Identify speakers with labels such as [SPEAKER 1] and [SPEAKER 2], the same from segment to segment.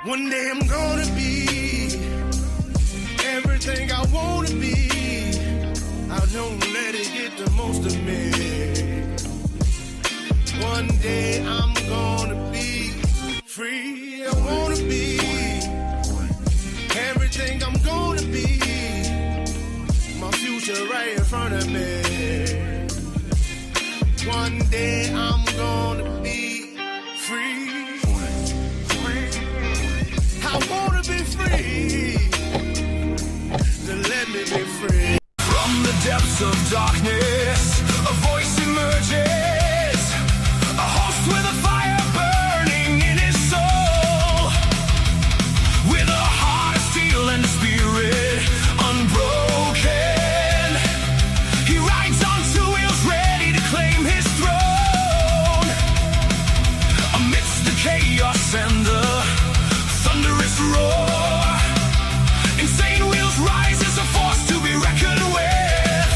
[SPEAKER 1] One day I'm gonna be everything I wanna be. I don't let it get the most of me. One day I'm gonna be free. I wanna be everything I'm gonna be. My future right in front of me. One day I'm gonna be free. I wanna be free. Then let me be free.
[SPEAKER 2] From the depths of darkness, a voice emerges. A host with a fire burning in his soul. With a heart of steel and a spirit unbroken. He rides on two wheels ready to claim his throne. Amidst the chaos and the thunderous roar, insane wheels rise as a force to be reckoned with.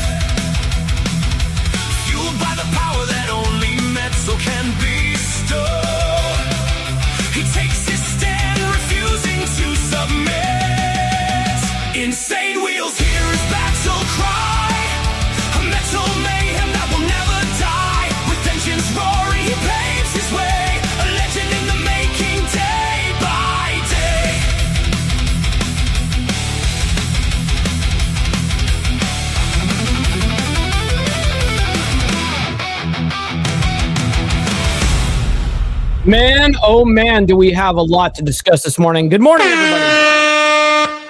[SPEAKER 2] Fueled by the power that only metal can bestow. He takes his stand, refusing to submit. Insane wheels hear his battle cry. A metal mayhem that will never die. With engines roaring, he paves his way. A legend in the making, day by day.
[SPEAKER 3] Man, oh man, do we have a lot to discuss this morning. Good morning, everybody.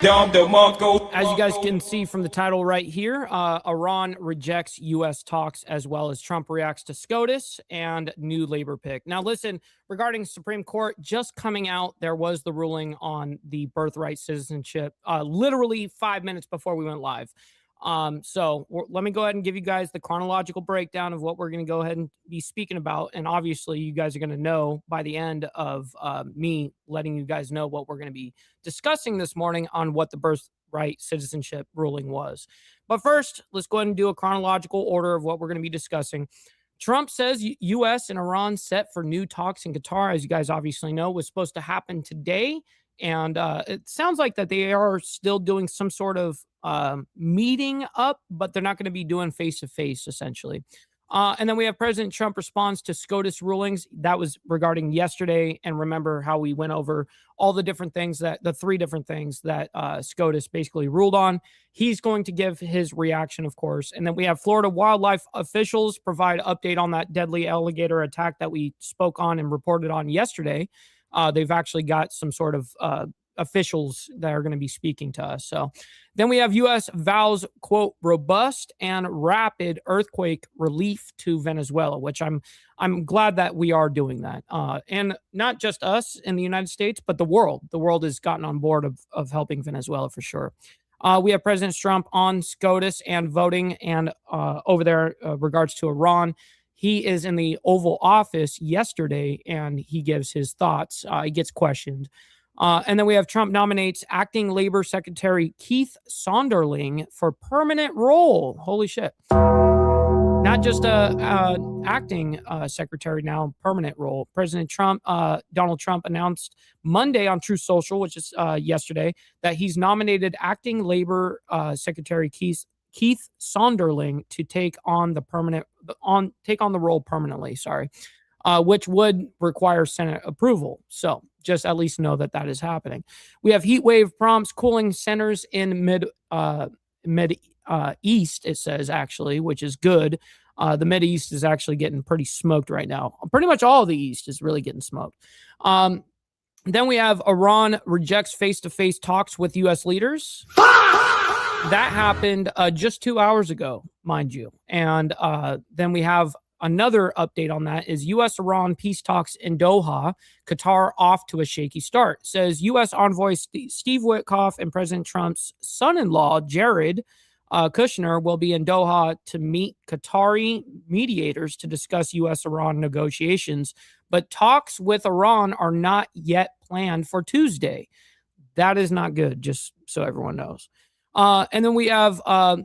[SPEAKER 3] As you guys can see from the title right here, Iran rejects U.S. talks as well as Trump reacts to SCOTUS and new labor pick. Now, listen, regarding Supreme Court, just coming out, there was the ruling on the birthright citizenship literally 5 minutes before we went live. So let me go ahead and give you guys the chronological breakdown of what we're going to go ahead and be speaking about. And obviously you guys are going to know by the end of me letting you guys know what we're going to be discussing this morning on what the birthright citizenship ruling was. But first, let's go ahead and do a chronological order of what we're going to be discussing. Trump says U.S. and Iran set for new talks in Qatar, as you guys obviously know, was supposed to happen today. And it sounds like that they are still doing some sort of meeting up, but they're not going to be doing face-to-face, essentially. And then we have President Trump responds to SCOTUS rulings. That was regarding yesterday. And remember how we went over all the different things the three different things that SCOTUS basically ruled on. He's going to give his reaction, of course. And then we have Florida wildlife officials provide update on that deadly alligator attack that we spoke on and reported on yesterday. They've actually got some sort of officials that are going to be speaking to us. So then we have U.S. vows, quote, robust and rapid earthquake relief to Venezuela, which I'm glad that we are doing that. And not just us in the United States, but the world. The world has gotten on board of helping Venezuela for sure. We have President Trump on SCOTUS and voting and over there regards to Iran. He is in the Oval Office yesterday, and he gives his thoughts. He gets questioned. And then we have Trump nominates acting Labor Secretary Keith Sonderling for permanent role. Holy shit. Not just acting secretary now, permanent role. President Trump, Donald Trump announced Monday on Truth Social, which is yesterday, that he's nominated acting Labor Secretary Keith Sonderling to take on the role permanently, which would require Senate approval. So just at least know that is happening. We have heat wave prompts cooling centers in mid East, it says, actually, which is good. The Mid East is actually getting pretty smoked right now. Pretty much all of the East is really getting smoked. Then we have Iran rejects face-to-face talks with U.S. leaders. That happened just 2 hours ago, mind you. And then we have another update on that is U.S.-Iran peace talks in Doha, Qatar off to a shaky start. Says U.S. envoy Steve Witkoff and President Trump's son-in-law, Jared Kushner, will be in Doha to meet Qatari mediators to discuss U.S.-Iran negotiations. But talks with Iran are not yet planned for Tuesday. That is not good, just so everyone knows. And then we have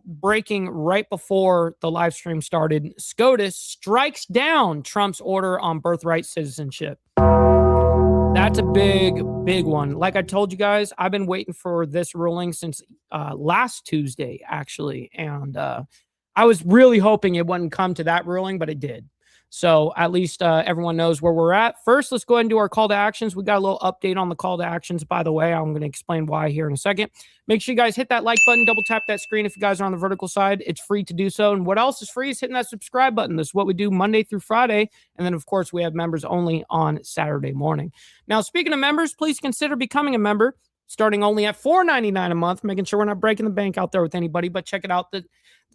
[SPEAKER 3] breaking right before the live stream started. SCOTUS strikes down Trump's order on birthright citizenship. Now, listen, SCOTUS, as you guys know, is the Supreme Court. They are still doing some sort of meeting up, but they're not going to be doing face-to-face, essentially. And then we have President Trump nominates acting Labor Secretary Keith Sonderling for permanent role. President Trump, Donald Trump announced Monday on Truth Social, which is yesterday, that he's nominated acting Labor Secretary Keith Sonderling to take on the permanent Iran role. That's a big one. Like I told you guys, I've been waiting for this ruling since last Tuesday, actually. And I was really hoping it wouldn't come to that ruling, but it did. So at least everyone knows where we're at. First, let's go ahead and do our call to actions. We got a little update on the call to actions, by the way. I'm going to explain why here in a second. Make sure you guys hit that like button, double tap that screen if you guys are on the vertical side. It's free to do so. And what else is free is hitting that subscribe button. This is what we do Monday through Friday. And then, of course, we have members only on Saturday morning. Now, speaking of members, please consider becoming a member, starting only at $4.99 a month, making sure we're not breaking the bank out there with anybody, but check it out.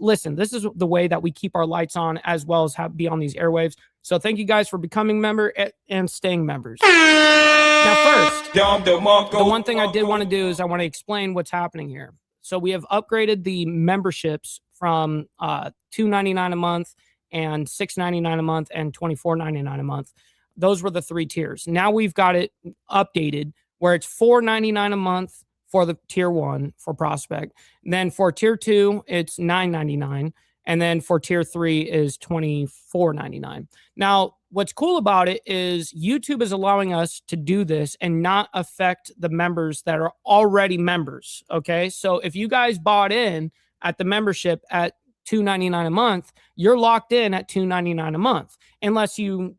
[SPEAKER 3] Listen, this is the way that we keep our lights on as well as be on these airwaves. So thank you guys for becoming member and staying members. Now, first, the one thing I did want to do is I want to explain what's happening here. So we have upgraded the memberships from $2.99 a month and $6.99 a month and $24.99 a month. Those were the 3 tiers. Now we've got it updated where it's $4.99 a month for the tier 1 for prospect. And then for tier 2, it's $9.99. And then for tier 3 is $24.99. Now, what's cool about it is YouTube is allowing us to do this and not affect the members that are already members. Okay. So if you guys bought in at the membership at $2.99 a month, you're locked in at $2.99 a month, unless you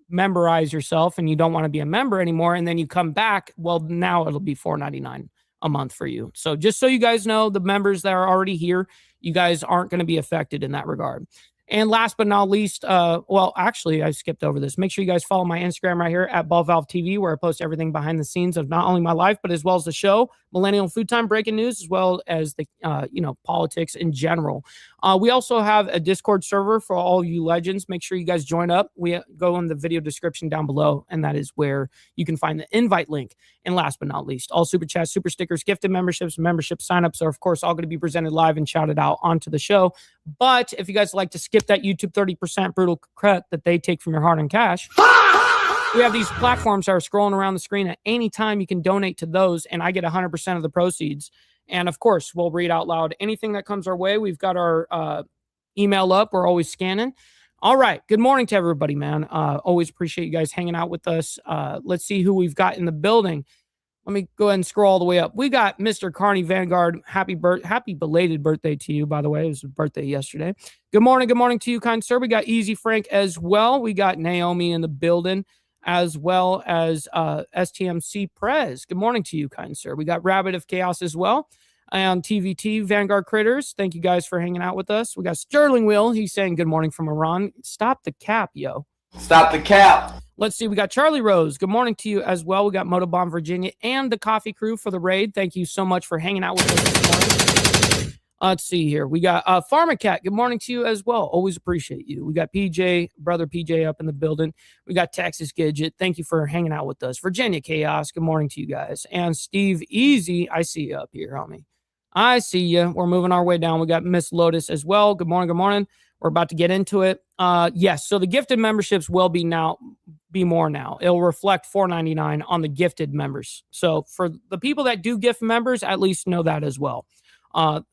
[SPEAKER 3] memberize yourself and you don't want to be a member anymore, and then you come back, well, now it'll be $4.99 a month for you. So just so you guys know, the members that are already here, you guys aren't going to be affected in that regard. And last but not least, well, actually, I skipped over this. Make sure you guys follow my Instagram right here at BallValve TV, where I post everything behind the scenes of not only my life, but as well as the show, Millennial Food Time breaking news, as well as the, politics in general. We also have a Discord server for all you legends. Make sure you guys join up. We go in the video description down below, and that is where you can find the invite link. And last but not least, all super chats, super stickers, gifted memberships, membership signups are, of course, all going to be presented live and shouted out onto the show. But if you guys like to skip that YouTube 30% brutal cut that they take from your hard-earned cash, we have these platforms that are scrolling around the screen at any time. You can donate to those, and I get 100% of the proceeds. And of course, we'll read out loud anything that comes our way. We've got our email up. We're always scanning. All right. Good morning to everybody, man. Always appreciate you guys hanging out with us. Let's see who we've got in the building. Let me go ahead and scroll all the way up. We got Mr. Carney Vanguard. Happy belated birthday to you, by the way. It was his birthday yesterday. Good morning. Good morning to you, kind sir. We got Easy Frank as well. We got Naomi in the building, as well as STMC Prez. Good morning to you, kind sir. We got Rabbit of Chaos as well. And TVT Vanguard Critters. Thank you guys for hanging out with us. We got Sterling Will. He's saying good morning from Iran. Stop the cap, yo.
[SPEAKER 4] Stop the cap.
[SPEAKER 3] Let's see. We got Charlie Rose. Good morning to you as well. We got Motobomb Virginia and the Coffee Crew for the raid. Thank you so much for hanging out with us this morning. Let's see here. We got Pharmacat. Good morning to you as well. Always appreciate you. We got PJ, brother PJ up in the building. We got Texas Gidget. Thank you for hanging out with us. Virginia Chaos. Good morning to you guys. And Steve Easy. I see you up here, homie. I see you. We're moving our way down. We got Miss Lotus as well. Good morning. Good morning. We're about to get into it. Yes. So the gifted memberships will be more now. It'll reflect $4.99 on the gifted members. So for the people that do gift members, at least know that as well.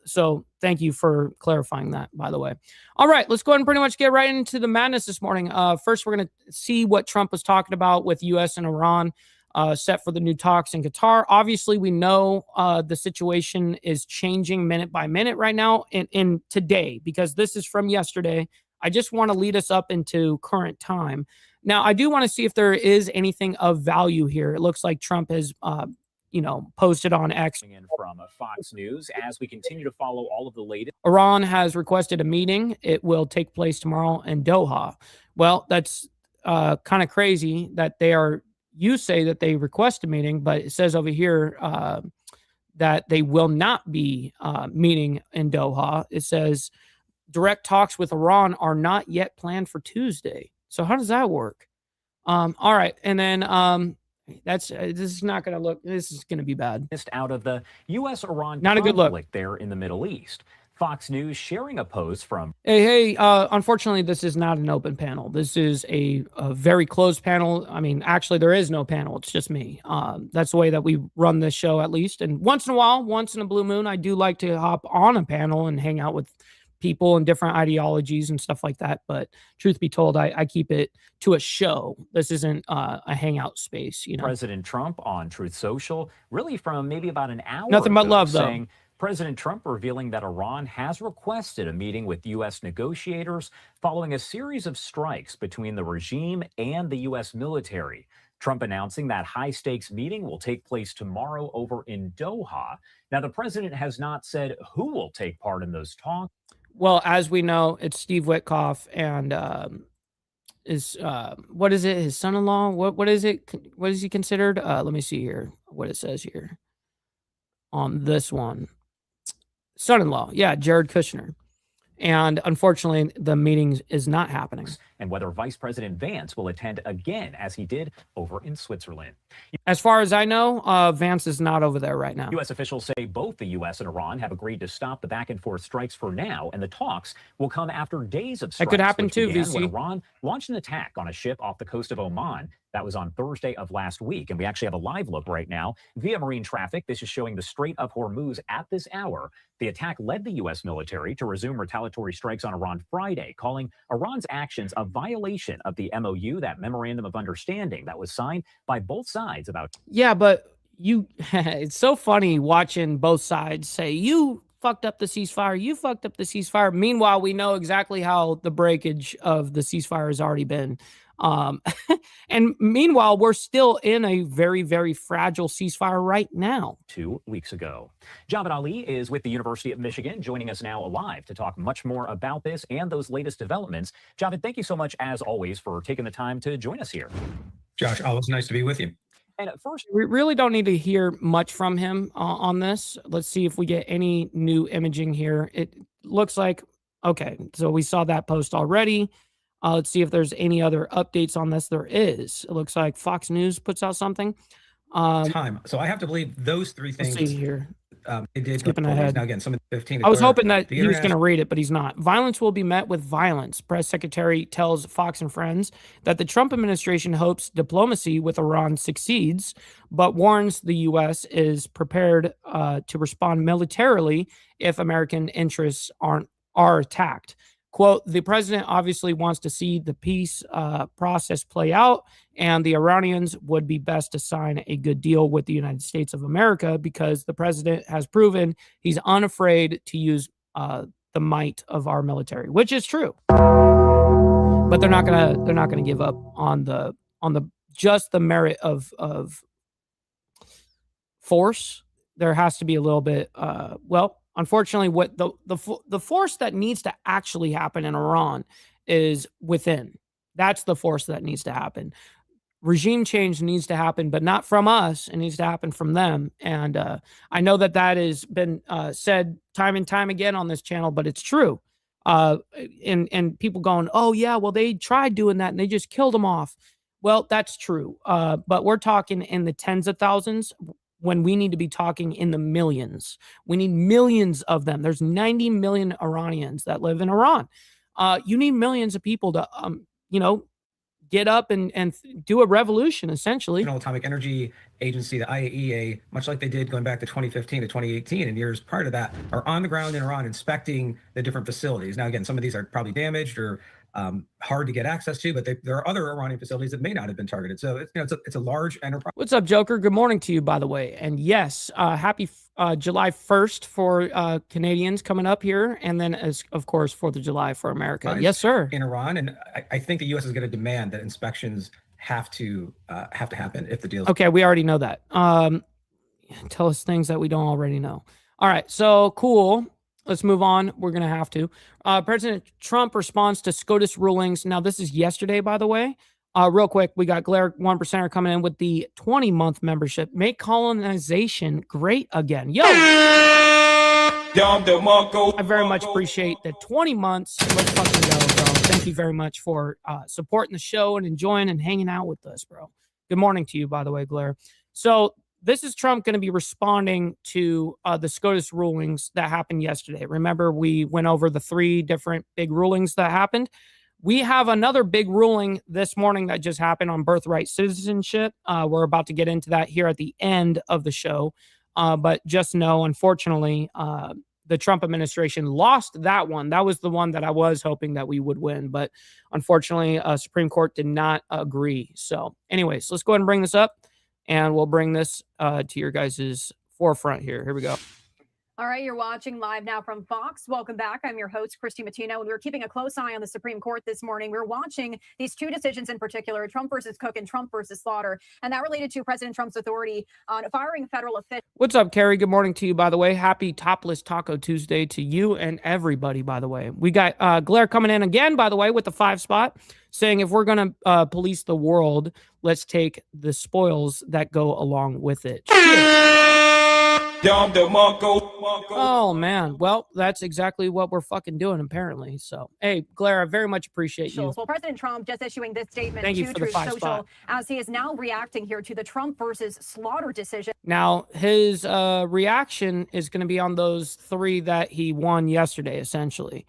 [SPEAKER 3] So thank you for clarifying that, by the way. All right, let's go ahead and pretty much get right into the madness this morning. First, we're going to see what Trump was talking about with U.S. and Iran, set for the new talks in Qatar. Obviously, we know the situation is changing minute by minute right now in today, because this is from yesterday. I just want to lead us up into current time. Now, I do want to see if there is anything of value here. It looks like Trump has posted on X.
[SPEAKER 5] From Fox News, as we continue to follow all of the latest.
[SPEAKER 3] Iran has requested a meeting. It will take place tomorrow in Doha. Well, that's kind of crazy that you say that they request a meeting, but it says over here that they will not be meeting in Doha. It says direct talks with Iran are not yet planned for Tuesday. So how does that work? All right. And then this is going to be bad.
[SPEAKER 5] Out of the U.S.-Iran
[SPEAKER 3] not a good look
[SPEAKER 5] there in the Middle East. Fox News sharing a post from.
[SPEAKER 3] Hey, unfortunately, this is not an open panel. This is a very closed panel. I mean, actually, there is no panel. It's just me. That's the way that we run this show, at least. And once in a while, once in a blue moon, I do like to hop on a panel and hang out with people and different ideologies and stuff like that. But truth be told, I keep it to a show. This isn't a hangout space, you know.
[SPEAKER 5] President Trump on Truth Social, really from maybe about an hour
[SPEAKER 3] Nothing but
[SPEAKER 5] ago,
[SPEAKER 3] love, though.
[SPEAKER 5] saying President Trump revealing that Iran has requested a meeting with U.S. negotiators following a series of strikes between the regime and the U.S. military. Trump announcing that high-stakes meeting will take place tomorrow over in Doha. Now, the president has not said who will take part in those talks.
[SPEAKER 3] Well, as we know, it's Steve Witkoff and what is it? His son-in-law? What is it? What is he considered? Let me see here what it says here on this one. Son-in-law, yeah, Jared Kushner. And unfortunately, the meeting is not happening.
[SPEAKER 5] And whether Vice President Vance will attend again, as he did over in Switzerland.
[SPEAKER 3] As far as I know, Vance is not over there right now.
[SPEAKER 5] U.S. officials say both the U.S. and Iran have agreed to stop the back-and-forth strikes for now, and the talks will come after days of strikes.
[SPEAKER 3] That could happen too,
[SPEAKER 5] VC. When
[SPEAKER 3] VC.
[SPEAKER 5] Iran launched an attack on a ship off the coast of Oman. That was on Thursday of last week, and we actually have a live look right now via marine traffic. This is showing the Strait of Hormuz at this hour. The attack led the U.S. military to resume retaliatory strikes on Iran Friday, calling Iran's actions a violation of the MOU, that memorandum of understanding that was signed by both sides about.
[SPEAKER 3] Yeah, but it's so funny watching both sides say, you fucked up the ceasefire, you fucked up the ceasefire. Meanwhile, we know exactly how the breakage of the ceasefire has already been. And meanwhile, we're still in a very, very fragile ceasefire right now.
[SPEAKER 5] 2 weeks ago. Javed Ali is with the University of Michigan, joining us now live to talk much more about this and those latest developments. Javed, thank you so much, as always, for taking the time to join us here.
[SPEAKER 4] Josh, always nice to be with you.
[SPEAKER 5] And at first,
[SPEAKER 3] we really don't need to hear much from him on this. Let's see if we get any new imaging here. It looks like, okay, so we saw that post already. Let's see if there's any other updates on this. There is. It looks like Fox News puts out something.
[SPEAKER 4] Time. So I have to believe those three things.
[SPEAKER 3] Let's see here.
[SPEAKER 4] They did.
[SPEAKER 3] Skipping ahead.
[SPEAKER 4] Now again, some of the 15.
[SPEAKER 3] I was hoping that he was going to read it, but he's not. Violence will be met with violence. Press secretary tells Fox and Friends that the Trump administration hopes diplomacy with Iran succeeds, but warns the U.S. is prepared to respond militarily if American interests are attacked. Quote, the president obviously wants to see the peace process play out, and the Iranians would be best to sign a good deal with the United States of America because the president has proven he's unafraid to use the might of our military, which is true. But they're not gonna give up on the just the merit of force. There has to be a little bit unfortunately, what the force that needs to actually happen in Iran is within. That's the force that needs to happen. Regime change needs to happen, but not from us. It needs to happen from them. And I know that has been said time and time again on this channel, but it's true. And people going, oh, yeah, well, they tried doing that and they just killed them off. Well, that's true. But we're talking in the tens of thousands when we need to be talking in the millions. We need millions of them. There's 90 million Iranians that live in Iran. You need millions of people to, get up and do a revolution, essentially.
[SPEAKER 4] Atomic Energy Agency, the IAEA, much like they did going back to 2015 to 2018 and years prior to that, are on the ground in Iran inspecting the different facilities. Now, again, some of these are probably damaged or hard to get access to, but there are other Iranian facilities that may not have been targeted. So it's a large enterprise.
[SPEAKER 3] What's up, Joker? Good morning to you, by the way. And yes, happy July 1st for Canadians coming up here, and then of course 4th of July for America. Yes, sir.
[SPEAKER 4] In Iran, and I think the U.S. is going to demand that inspections have to happen if the deal.
[SPEAKER 3] Okay, we already know that. Tell us things that we don't already know. All right, so cool. Let's move on. We're going to have to. President Trump responds to SCOTUS rulings. Now, this is yesterday, by the way. Real quick, we got Glare 1%er coming in with the 20-month membership. Make colonization great again. Yo! I very much appreciate the 20 months. Let's fucking go, bro. Thank you very much for supporting the show and enjoying and hanging out with us, bro. Good morning to you, by the way, Glare. So, this is Trump going to be responding to the SCOTUS rulings that happened yesterday. Remember, we went over the 3 different big rulings that happened. We have another big ruling this morning that just happened on birthright citizenship. We're about to get into that here at the end of the show. But just know, unfortunately, the Trump administration lost that one. That was the one that I was hoping that we would win, but unfortunately, Supreme Court did not agree. So anyways, let's go ahead and bring this up, and we'll bring this to your guys' forefront here. Here we go.
[SPEAKER 6] All right, you're watching live now from Fox. Welcome back. I'm your host, Christy Matino, and we're keeping a close eye on the Supreme Court this morning. We're watching these two decisions in particular, Trump versus Cook and Trump versus Slaughter, and that related to President Trump's authority on firing federal officials.
[SPEAKER 3] What's up, Carrie? Good morning to you, by the way. Happy Topless Taco Tuesday to you and everybody, by the way. We got Blair coming in again, by the way, with the 5 spot, saying if we're going to police the world, let's take the spoils that go along with it. Oh, man. Well, that's exactly what we're fucking doing, apparently. So, hey, Blair, I very much appreciate you.
[SPEAKER 6] Well, President Trump just issuing this statement
[SPEAKER 3] Thank you
[SPEAKER 6] to
[SPEAKER 3] for the
[SPEAKER 6] Truth
[SPEAKER 3] 5
[SPEAKER 6] Social
[SPEAKER 3] spot.
[SPEAKER 6] as he is now reacting here to the Trump versus Slaughter decision.
[SPEAKER 3] Now, his reaction is going to be on those 3 that he won yesterday, essentially.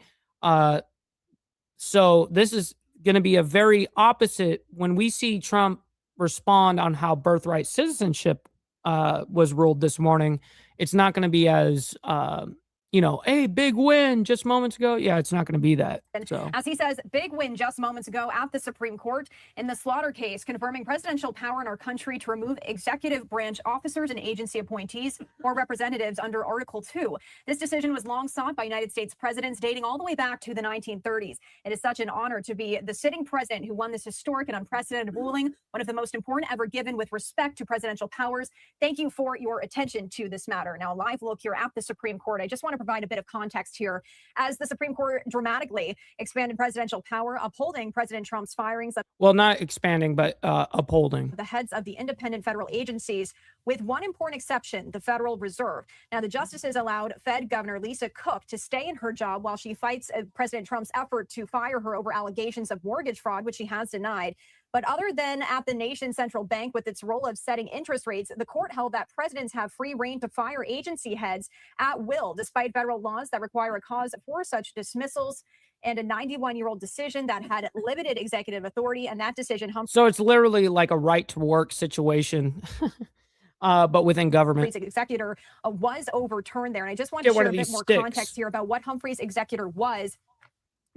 [SPEAKER 3] So this is going to be a very opposite when we see Trump respond on how birthright citizenship was ruled this morning. It's not going to be as, hey, big win just moments ago. Yeah, it's not going to be that. So,
[SPEAKER 6] as he says, big win just moments ago at the Supreme Court in the Slaughter case, confirming presidential power in our country to remove executive branch officers and agency appointees or representatives under Article 2. This decision was long sought by United States presidents dating all the way back to the 1930s. It is such an honor to be the sitting president who won this historic and unprecedented ruling, one of the most important ever given with respect to presidential powers. Thank you for your attention to this matter. Now, a live look here at the Supreme Court. I just want to provide a bit of context here as the Supreme Court dramatically expanded presidential power, upholding President Trump's firings of,
[SPEAKER 3] well, not expanding, but upholding
[SPEAKER 6] the heads of the independent federal agencies, with one important exception, the Federal Reserve. Now, the justices allowed Fed Governor Lisa Cook to stay in her job while she fights President Trump's effort to fire her over allegations of mortgage fraud, which she has denied. But other than at the nation's central bank with its role of setting interest rates, the court held that presidents have free rein to fire agency heads at will, despite federal laws that require a cause for such dismissals, and a 91-year-old decision that had limited executive authority. And that decision,
[SPEAKER 3] so it's literally like a right to work situation, but within government.
[SPEAKER 6] Humphrey's executor was overturned there. And I just want to share a bit more context here about what Humphrey's executor was.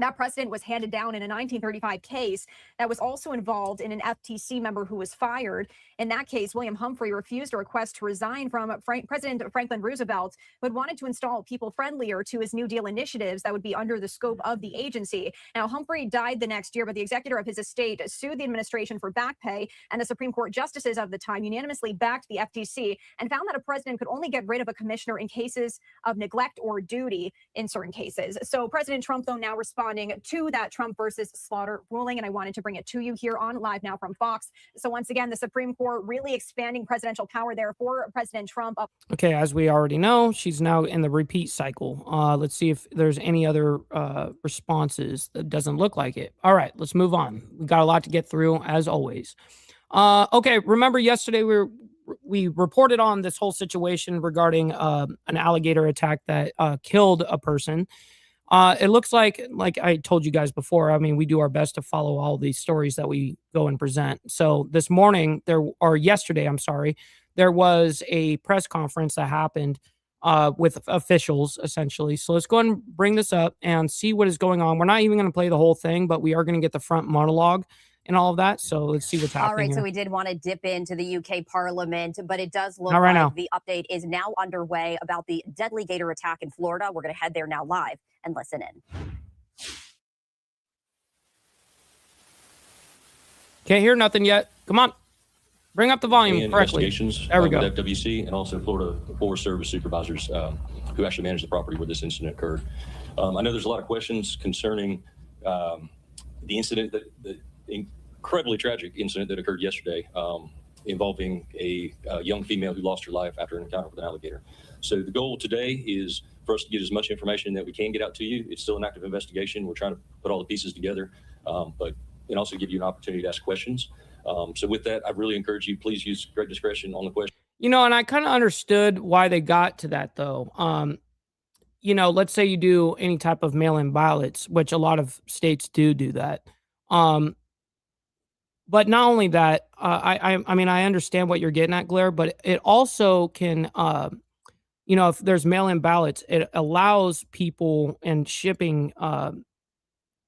[SPEAKER 6] That precedent was handed down in a 1935 case that was also involved in an FTC member who was fired. In that case, William Humphrey refused a request to resign from President Franklin Roosevelt, but wanted to install people friendlier to his New Deal initiatives that would be under the scope of the agency. Now, Humphrey died the next year, but the executor of his estate sued the administration for back pay, and the Supreme Court justices of the time unanimously backed the FTC and found that a president could only get rid of a commissioner in cases of neglect or duty in certain cases. So President Trump, though, now responding to that Trump versus Slaughter ruling, and I wanted to bring it to you here on Live Now from Fox. So once again, the Supreme Court really expanding presidential power there for President Trump.
[SPEAKER 3] Okay, as we already know, she's now in the repeat cycle. Let's see if there's any other responses. That doesn't look like it. All right, let's move on. We got a lot to get through, as always. Okay, remember yesterday we reported on this whole situation regarding an alligator attack that killed a person. It looks like I told you guys before, I mean, we do our best to follow all these stories that we go and present. So this morning yesterday, I'm sorry, there was a press conference that happened with officials, essentially. So let's go ahead and bring this up and see what is going on. We're not even going to play the whole thing, but we are going to get the front monologue and all of that. So let's see what's happening.
[SPEAKER 7] All right,
[SPEAKER 3] here.
[SPEAKER 7] So we did want to dip into the UK Parliament, but it does look
[SPEAKER 3] Not right
[SPEAKER 7] like
[SPEAKER 3] now.
[SPEAKER 7] the update is now underway about the deadly gator attack in Florida. We're going to head there now live and listen in.
[SPEAKER 3] Can't hear nothing yet. Come on. Bring up the volume
[SPEAKER 8] and
[SPEAKER 3] correctly.
[SPEAKER 8] Investigations
[SPEAKER 3] There we go.
[SPEAKER 8] with FWC and also Florida Forest Service supervisors who actually manage the property where this incident occurred. I know there's a lot of questions concerning the incident, the incredibly tragic incident that occurred yesterday involving a young female who lost her life after an encounter with an alligator. So the goal today is for us to get as much information that we can get out to you. It's still an active investigation. We're trying to put all the pieces together, but and also give you an opportunity to ask questions. So with that, I really encourage you, please use great discretion on the question.
[SPEAKER 3] You know, and I kind of understood why they got to that, though. You know, let's say you do any type of mail-in ballots, which a lot of states do that. But not only that, I mean, I understand what you're getting at, Blair, but it also can, you know, if there's mail-in ballots, it allows people and shipping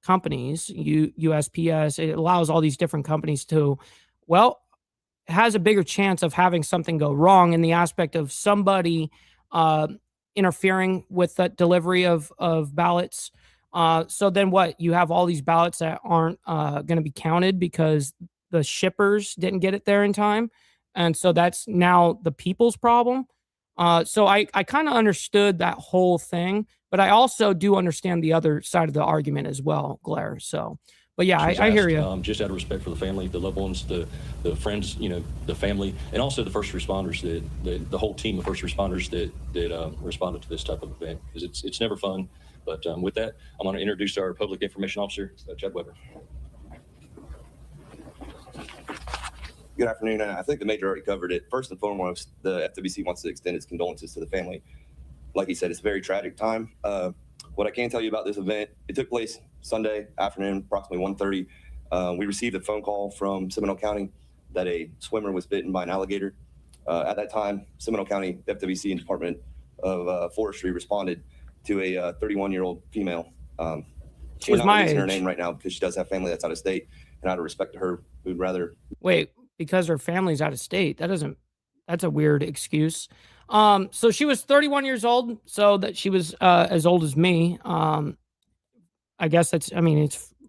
[SPEAKER 3] companies, USPS, it allows all these different companies to, well, has a bigger chance of having something go wrong in the aspect of somebody interfering with the delivery of ballots. So then what? You have all these ballots that aren't going to be counted because the shippers didn't get it there in time. And so that's now the people's problem. So I kind of understood that whole thing, but I also do understand the other side of the argument as well, Blair. So, but yeah, I hear you.
[SPEAKER 8] Just out of respect for the family, the loved ones, the friends, you know, the family, and also the first responders, the whole team of first responders that responded to this type of event, because it's never fun. But with that, I'm going to introduce our public information officer, Chad Weber.
[SPEAKER 9] Good afternoon. I think the major already covered it. First and foremost, the FWC wants to extend its condolences to the family. Like he said, it's a very tragic time. What I can tell you about this event, it took place Sunday afternoon, approximately 1:30. We received a phone call from Seminole County that a swimmer was bitten by an alligator. At that time, Seminole County FWC and Department of Forestry responded to a 31-year-old female. She's not releasing her name right now because she does have family that's out of state, and out of respect to her, we'd rather...
[SPEAKER 3] Wait, because her family's out of state. That's a weird excuse. So she was 31 years old, so that she was as old as me. I guess it's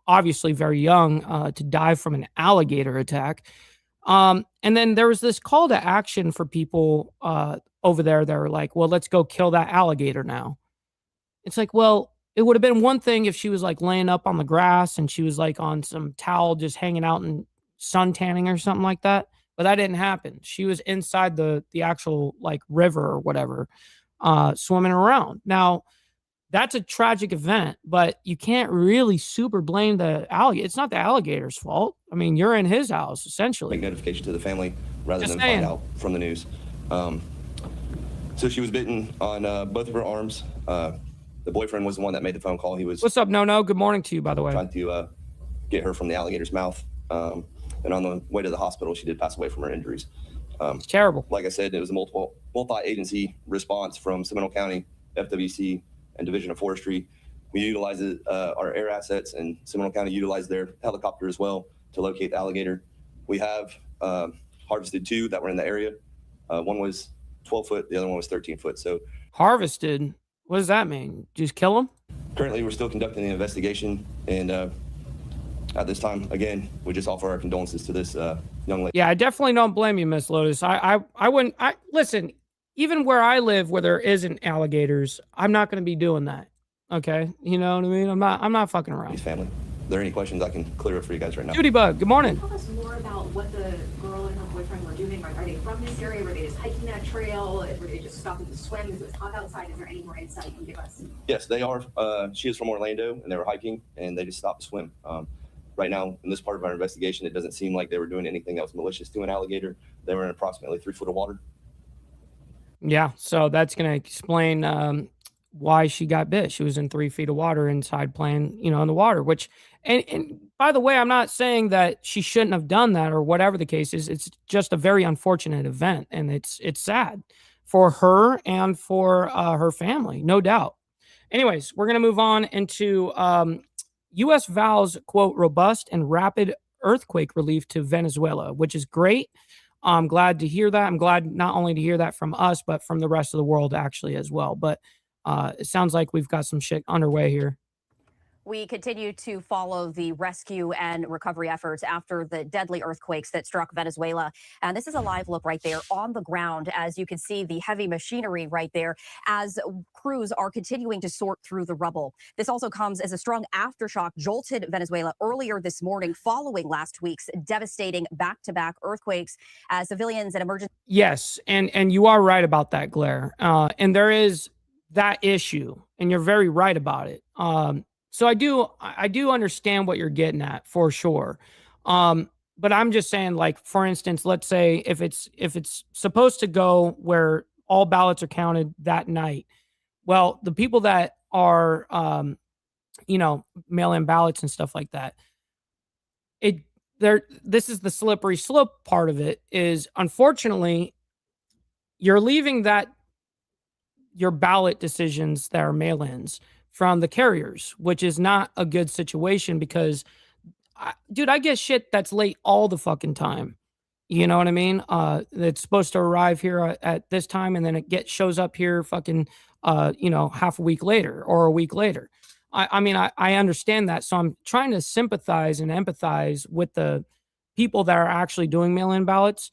[SPEAKER 3] obviously very young to die from an alligator attack. And then there was this call to action for people over there that were like, well, let's go kill that alligator now. It's like, well, it would have been one thing if she was like laying up on the grass and she was like on some towel just hanging out and sun tanning or something like that. But that didn't happen. She was inside the actual like river or whatever, swimming around. Now, that's a tragic event, but you can't really super blame the alligator. It's not the alligator's fault. I mean, you're in his house, essentially.
[SPEAKER 9] Make notification to the family rather than find out from the news. So she was bitten on both of her arms. The boyfriend was the one that made the phone call. He was...
[SPEAKER 3] What's up, No? Good morning to you, by the way.
[SPEAKER 9] Trying to get her from the alligator's mouth. And on the way to the hospital, she did pass away from her injuries.
[SPEAKER 3] It's terrible.
[SPEAKER 9] Like I said, it was a multi-agency response from Seminole County, FWC, and Division of Forestry. We utilized our air assets, and Seminole County utilized their helicopter as well to locate the alligator. We have harvested 2 that were in the area. One was 12 foot, the other one was 13 foot. So
[SPEAKER 3] harvested? What does that mean? Just kill them?
[SPEAKER 9] Currently, we're still conducting the investigation, and at this time, again, we just offer our condolences to this young lady.
[SPEAKER 3] Yeah, I definitely don't blame you, Miss Lotus. I wouldn't. Listen. Even where I live, where there isn't alligators, I'm not going to be doing that. Okay, you know what I mean? I'm not fucking around.
[SPEAKER 9] His family. Are there any questions I can clear up for you guys right now?
[SPEAKER 3] Judy Bug, good morning.
[SPEAKER 10] Tell us more about what the girl and her boyfriend were doing. Are they from this area? Were they just hiking that trail? Were they just stopping to swim because it was hot outside? Is there any more insight you can give us?
[SPEAKER 9] Yes, they are. She is from Orlando, and they were hiking, and they just stopped to swim. Right now, in this part of our investigation, it doesn't seem like they were doing anything that was malicious to an alligator. They were in approximately 3 foot of water.
[SPEAKER 3] Yeah, so that's going to explain why she got bit. She was in 3 feet of water inside playing, in the water, which, and by the way, I'm not saying that she shouldn't have done that or whatever the case is. It's just a very unfortunate event, and it's sad for her and for her family, no doubt. Anyways, we're going to move on into U.S. vows, quote, robust and rapid earthquake relief to Venezuela, which is great. I'm glad to hear that. I'm glad not only to hear that from us, but from the rest of the world actually as well. But it sounds like we've got some shit underway here.
[SPEAKER 7] We continue to follow the rescue and recovery efforts after the deadly earthquakes that struck Venezuela. And this is a live look right there on the ground, as you can see the heavy machinery right there as crews are continuing to sort through the rubble. This also comes as a strong aftershock jolted Venezuela earlier this morning following last week's devastating back-to-back earthquakes as civilians and emergency.
[SPEAKER 3] Yes, and you are right about that, Blair. And there is that issue, and you're very right about it. So I do understand what you're getting at for sure. But I'm just saying, like, for instance, let's say if it's supposed to go where all ballots are counted that night, well, the people that are, mail-in ballots and stuff like that, this is the slippery slope part of it is, unfortunately, you're leaving that your ballot decisions that are mail-ins from the carriers, which is not a good situation because, dude, I get shit that's late all the fucking time. You know what I mean? It's supposed to arrive here at this time, and then it shows up here fucking, half a week later or a week later. I mean, I understand that. So I'm trying to sympathize and empathize with the people that are actually doing mail-in ballots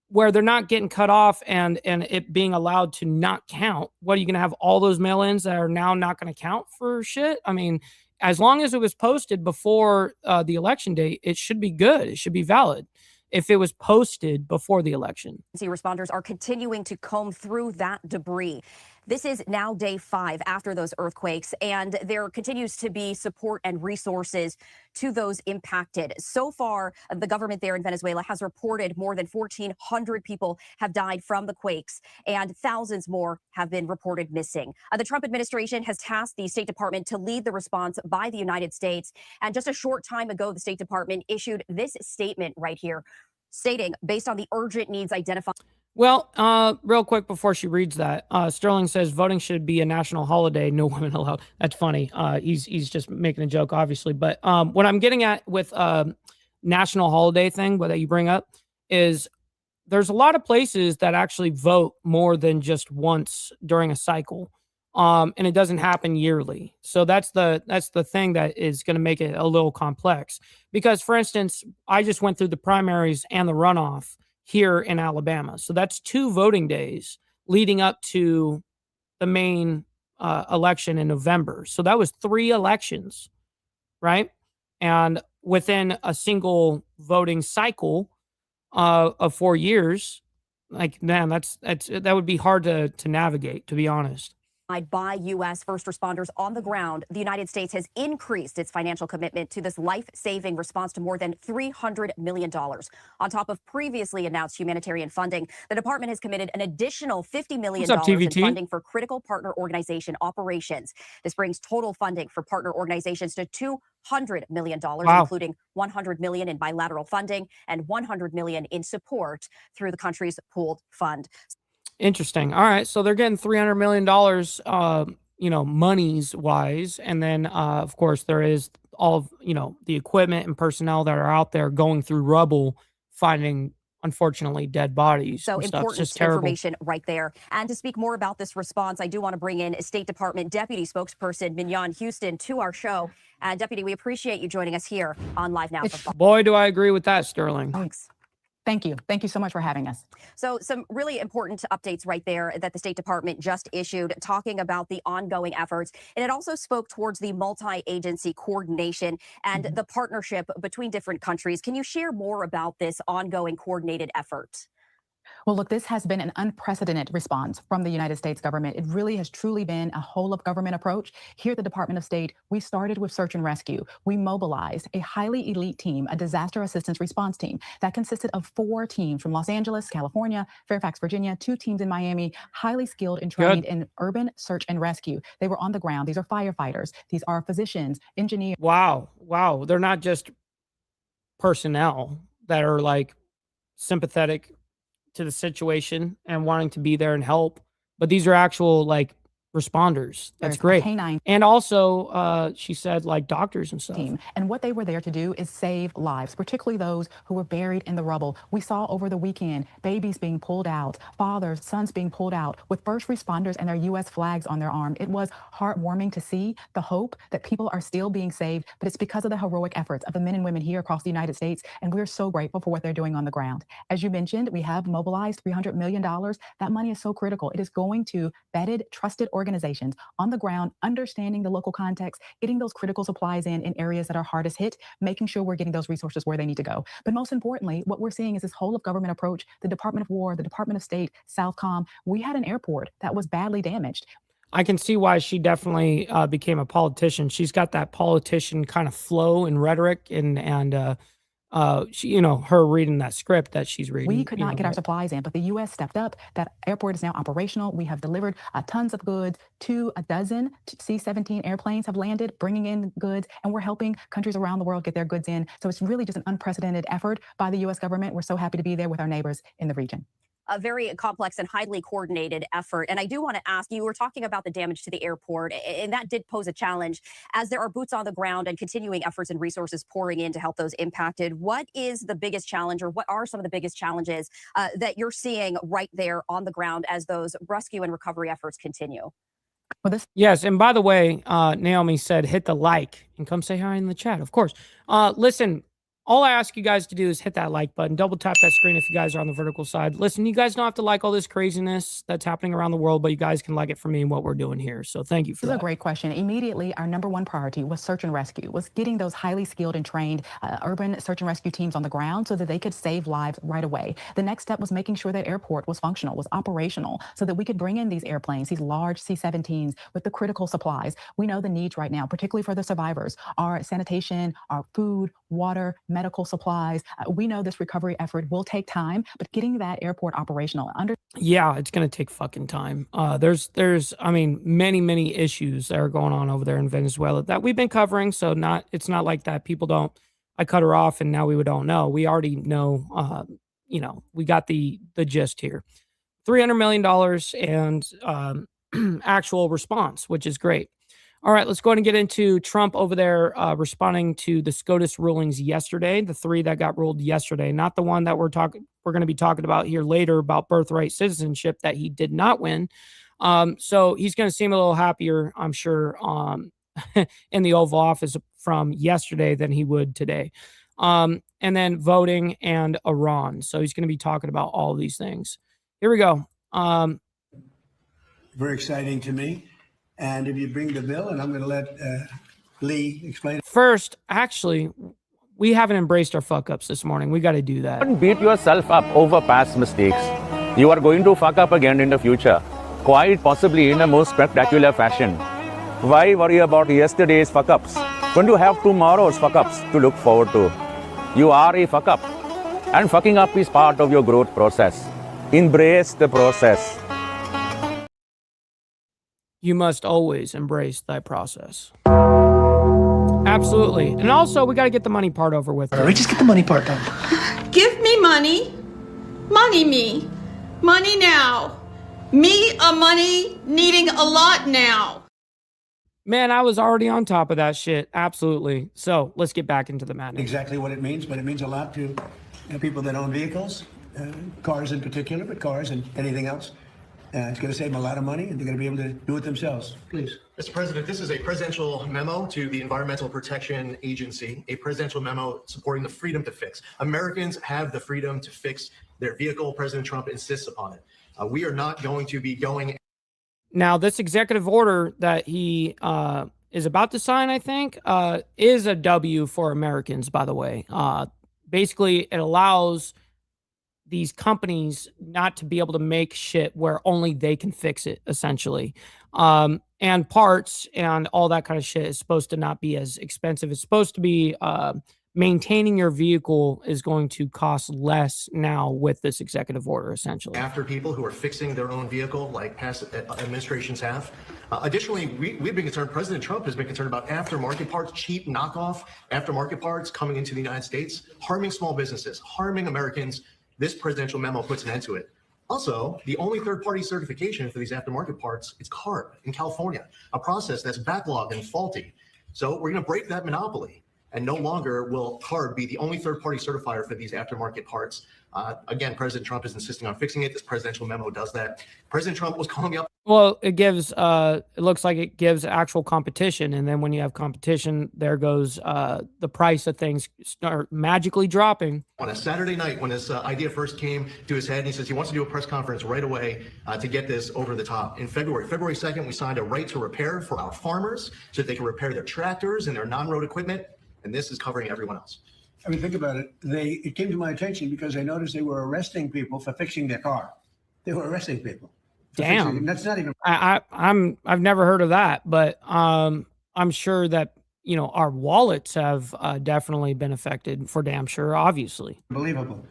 [SPEAKER 3] where they're not getting cut off and it being allowed to not count. What, are you going to have all those mail-ins that are now not going to count for shit? I mean, as long as it was posted before the election date, it should be good. It should be valid if it was posted before the election.
[SPEAKER 7] Responders are continuing to comb through that debris. This is now day 5 after those earthquakes, and there continues to be support and resources to those impacted. So far, the government there in Venezuela has reported more than 1,400 people have died from the quakes, and thousands more have been reported missing. The Trump administration has tasked the State Department to lead the response by the United States. And just a short time ago, the State Department issued this statement right here, stating, based on the urgent needs identified.
[SPEAKER 3] Well, real quick before she reads that, Sterling says voting should be a national holiday. No women allowed. That's funny. He's just making a joke, obviously. But what I'm getting at with national holiday thing, that you bring up, is there's a lot of places that actually vote more than just once during a cycle, and it doesn't happen yearly. So that's the thing that is going to make it a little complex. Because, for instance, I just went through the primaries and the runoff here in Alabama. So that's 2 voting days leading up to the main election in November. So that was 3 elections, right? And within a single voting cycle of 4 years, like, man, that would be hard to navigate, to be honest.
[SPEAKER 7] By U.S. first responders on the ground, the United States has increased its financial commitment to this life-saving response to more than $300 million. On top of previously announced humanitarian funding, the department has committed an additional $50 million in funding for critical partner organization operations. This brings total funding for partner organizations to $200 million, including $100 million in bilateral funding and $100 million in support through the country's pooled fund.
[SPEAKER 3] Interesting. All right. So they're getting $300 million, monies wise. And then, of course, there is all of, the equipment and personnel that are out there going through rubble, finding, unfortunately, dead bodies.
[SPEAKER 7] So important information right there. And to speak more about this response, I do want to bring in State Department Deputy Spokesperson Mignon Houston to our show. Deputy, we appreciate you joining us here on Live Now.
[SPEAKER 3] Boy, do I agree with that, Sterling.
[SPEAKER 11] Thanks. Thank you. Thank you so much for having us.
[SPEAKER 7] So some really important updates right there that the State Department just issued, talking about the ongoing efforts. And it also spoke towards the multi-agency coordination and the partnership between different countries. Can you share more about this ongoing coordinated effort?
[SPEAKER 11] Well, look, this has been an unprecedented response from the United States government. It really has truly been a whole of government approach. Here at the Department of State, we started with search and rescue. We mobilized a highly elite team, a disaster assistance response team that consisted of 4 teams from Los Angeles, California, Fairfax, Virginia, 2 teams in Miami, highly skilled and trained in urban search and rescue. They were on the ground. These are firefighters. These are physicians, engineers.
[SPEAKER 3] Wow. They're not just personnel that are like sympathetic to the situation and wanting to be there and help, but these are actual like responders. That's great. And also, she said, like, doctors and stuff.
[SPEAKER 11] And what they were there to do is save lives, particularly those who were buried in the rubble. We saw over the weekend babies being pulled out, fathers, sons being pulled out with first responders and their U.S. flags on their arm. It was heartwarming to see the hope that people are still being saved, but it's because of the heroic efforts of the men and women here across the United States, and we're so grateful for what they're doing on the ground. As you mentioned, we have mobilized $300 million. That money is so critical. It is going to vetted, trusted organizations on the ground, understanding the local context, getting those critical supplies in areas that are hardest hit, making sure we're getting those resources where they need to go. But most importantly, what we're seeing is this whole of government approach. The Department of War, the Department of State, Southcom, we had an airport that was badly damaged.
[SPEAKER 3] I can see why she definitely became a politician. She's got that politician kind of flow and rhetoric, and she, her reading that script that she's reading.
[SPEAKER 11] We could not get our supplies in, but the U.S. stepped up. That airport is now operational. We have delivered tons of goods to a dozen C-17 airplanes have landed, bringing in goods, and we're helping countries around the world get their goods in. So it's really just an unprecedented effort by the U.S. government. We're so happy to be there with our neighbors in the region.
[SPEAKER 7] a very complex and highly coordinated effort. And I do want to ask, you were talking about the damage to the airport, and that did pose a challenge as there are boots on the ground and continuing efforts and resources pouring in to help those impacted. What is the biggest challenge, or what are some of the biggest challenges that you're seeing right there on the ground as those rescue and recovery efforts continue?
[SPEAKER 3] Well, yes, and by the way, Naomi said hit the like and come say hi in the chat. Of course. Listen, all I ask you guys to do is hit that like button, double tap that screen if you guys are on the vertical side. Listen, you guys don't have to like all this craziness that's happening around the world, but you guys can like it for me and what we're doing here. So thank you for that.
[SPEAKER 11] This is a great question. Immediately, our number one priority was search and rescue, was getting those highly skilled and trained urban search and rescue teams on the ground so that they could save lives right away. The next step was making sure that airport was functional, was operational, so that we could bring in these airplanes, these large C-17s with the critical supplies. We know the needs right now, particularly for the survivors, our sanitation, our food, water, medical supplies. We know this recovery effort will take time, but getting that airport operational
[SPEAKER 3] yeah, it's going to take fucking time. There's, I mean, many issues that are going on over there in Venezuela that we've been covering. So it's not like that. People don't, I cut her off and now we don't know. We already know, you know, we got the gist here. $300 million and actual response, which is great. All right, let's go ahead and get into Trump over there responding to the SCOTUS rulings yesterday, the 3 that got ruled yesterday, not the one that we're going to be talking about here later about birthright citizenship that he did not win. So he's going to seem a little happier, I'm sure, in the Oval Office from yesterday than he would today. And then voting and Iran. So he's going to be talking about all of these things. Here we go.
[SPEAKER 12] Very exciting to me. And if you bring the bill, and I'm going to let Lee explain.
[SPEAKER 3] First, actually, we haven't embraced our fuck-ups this morning. We got to do that.
[SPEAKER 13] Don't beat yourself up over past mistakes. You are going to fuck up again in the future, quite possibly in a most spectacular fashion. Why worry about yesterday's fuck-ups when you have tomorrow's fuck-ups to look forward to? You are a fuck-up, and fucking up is part of your growth process. Embrace the process.
[SPEAKER 3] You must always embrace thy process. Absolutely. And also, we got to get the money part over with.
[SPEAKER 12] All right, just get the money part done.
[SPEAKER 14] Give me money. Money me. Money now. Me a money needing a lot now.
[SPEAKER 3] Man, I was already on top of that shit. Absolutely. So let's get back into the madness.
[SPEAKER 12] Exactly what it means, but it means a lot to people that own vehicles, cars in particular, but cars and anything else. It's going to save them a lot of money, and they're going to be able to do it themselves. Please.
[SPEAKER 15] Mr. President, this is a presidential memo to the Environmental Protection Agency, a presidential memo supporting the freedom to fix. Americans have the freedom to fix their vehicle. President Trump insists upon it. We are not going to be going.
[SPEAKER 3] Now, this executive order that he is about to sign, I think, is a W for Americans, by the way. Basically, it allows these companies not to be able to make shit where only they can fix it, essentially. And parts and all that kind of shit is supposed to not be as expensive. It's supposed to be maintaining your vehicle is going to cost less now with this executive order, essentially.
[SPEAKER 15] After people who are fixing their own vehicle, like past administrations have. Additionally, we've been concerned, President Trump has been concerned about aftermarket parts, cheap knockoff aftermarket parts coming into the United States, harming small businesses, harming Americans. This presidential memo puts an end to it. Also, the only third-party certification for these aftermarket parts is CARB in California, a process that's backlogged and faulty. So we're going to break that monopoly, and no longer will CARB be the only third-party certifier for these aftermarket parts. Again, President Trump is insisting on fixing it. This presidential memo does that. President Trump was calling up.
[SPEAKER 3] Well, it gives, it looks like it gives actual competition. And then when you have competition, there goes the price of things start magically dropping.
[SPEAKER 15] On a Saturday night, when this idea first came to his head, and he says he wants to do a press conference right away to get this over the top. In February 2nd, we signed a right to repair for our farmers so that they can repair their tractors and their non-road equipment. And this is covering everyone else.
[SPEAKER 12] I mean, think about it. It came to my attention because I noticed they were arresting people for fixing their car. They were arresting people.
[SPEAKER 3] Damn.
[SPEAKER 12] That's not even.
[SPEAKER 3] I've never heard of that, but I'm sure that, you know, our wallets have definitely been affected for damn sure, obviously.
[SPEAKER 12] Unbelievable.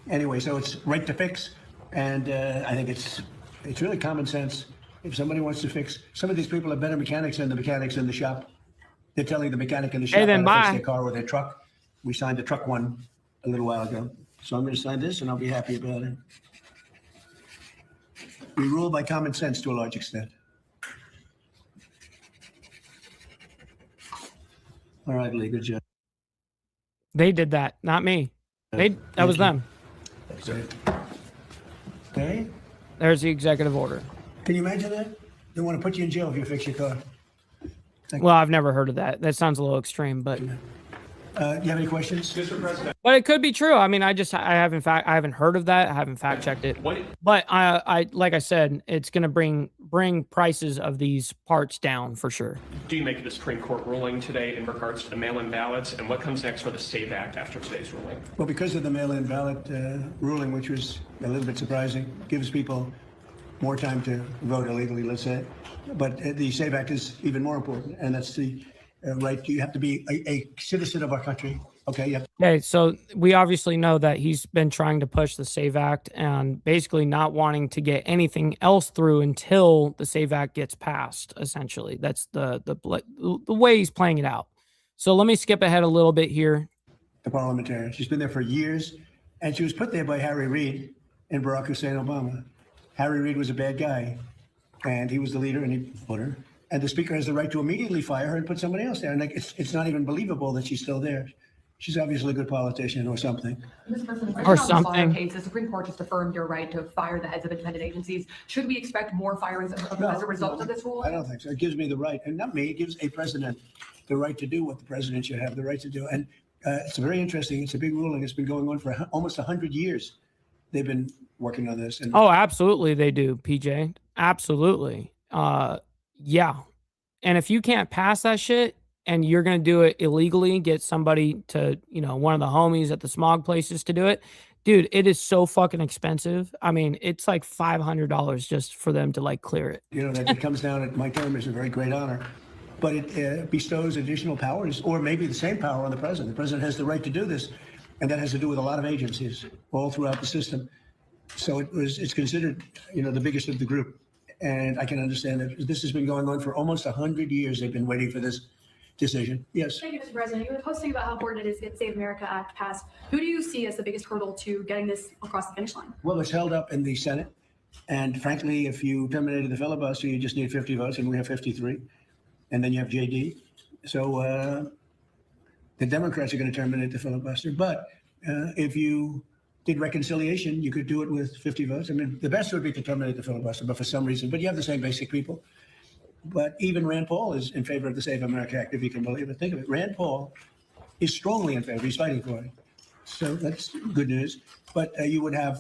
[SPEAKER 12] Anyway, so it's right to fix, and I think it's really common sense. If somebody wants to fix, some of these people are better mechanics than the mechanics in the shop. They're telling the mechanic in the shop how to fix their car or their truck. We signed the truck one a little while ago. So I'm going to sign this, and I'll be happy about it. We rule by common sense to a large extent. All right, Lee, good job.
[SPEAKER 3] They did that, not me. That was them.
[SPEAKER 12] Okay.
[SPEAKER 3] There's the executive order.
[SPEAKER 12] Can you imagine that? They want to put you in jail if you fix your car.
[SPEAKER 3] Well, I've never heard of that. That sounds a little extreme, but.
[SPEAKER 12] Do you have any questions, Mr. President?
[SPEAKER 3] But it could be true. I mean, I haven't heard of that. I haven't fact checked it. But I like I said, it's going to bring prices of these parts down for sure.
[SPEAKER 16] Do you make the Supreme Court ruling today in regards to the mail-in ballots, and what comes next for the SAVE Act after today's ruling?
[SPEAKER 12] Well, because of the mail-in ballot ruling, which was a little bit surprising, gives people more time to vote illegally, let's say. But the SAVE Act is even more important, and that's the right. You have to be a citizen of our country. Okay.
[SPEAKER 3] Okay. So we obviously know that he's been trying to push the SAVE Act and basically not wanting to get anything else through until the SAVE Act gets passed. Essentially, that's the way he's playing it out. So let me skip ahead a little bit here.
[SPEAKER 12] The parliamentarian. She's been there for years, and she was put there by Harry Reid and Barack Hussein Obama. Harry Reid was a bad guy, and he was the leader, and he put her. And the speaker has the right to immediately fire her and put somebody else there. And it's not even believable that she's still there. She's obviously a good politician or something.
[SPEAKER 17] Mr. President,
[SPEAKER 3] or something.
[SPEAKER 17] Case, the Supreme Court just affirmed your right to fire the heads of independent agencies. Should we expect more firings as a result of this rule?
[SPEAKER 12] I don't think so. It gives me the right, and not me, it gives a president the right to do what the president should have the right to do. And it's very interesting. It's a big ruling. It's been going on for almost 100 years. They've been working on this. And
[SPEAKER 3] oh, absolutely they do, PJ. Absolutely. Yeah. And if you can't pass that shit and you're going to do it illegally, get somebody to, one of the homies at the smog places to do it, dude, it is so fucking expensive. I mean, it's like $500 just for them to like clear it.
[SPEAKER 12] That it comes down at my term is a very great honor, but it bestows additional powers or maybe the same power on the president. The president has the right to do this. And that has to do with a lot of agencies all throughout the system. So it's considered, the biggest of the group. And I can understand that this has been going on for almost 100 years. They've been waiting for this decision. Yes.
[SPEAKER 18] Thank you, Mr. President. You were posting about how important it is to get Save America Act passed. Who do you see as the biggest hurdle to getting this across the finish line?
[SPEAKER 12] Well, it's held up in the Senate. And frankly, if you terminated the filibuster, you just need 50 votes, and we have 53. And then you have JD. So the Democrats are going to terminate the filibuster. But if you did reconciliation, you could do it with 50 votes. I mean, the best would be to terminate the filibuster, but for some reason, but you have the same basic people. But even Rand Paul is in favor of the Save America Act, if you can believe it. Think of it. Rand Paul is strongly in favor. He's fighting for it. So that's good news. But you would have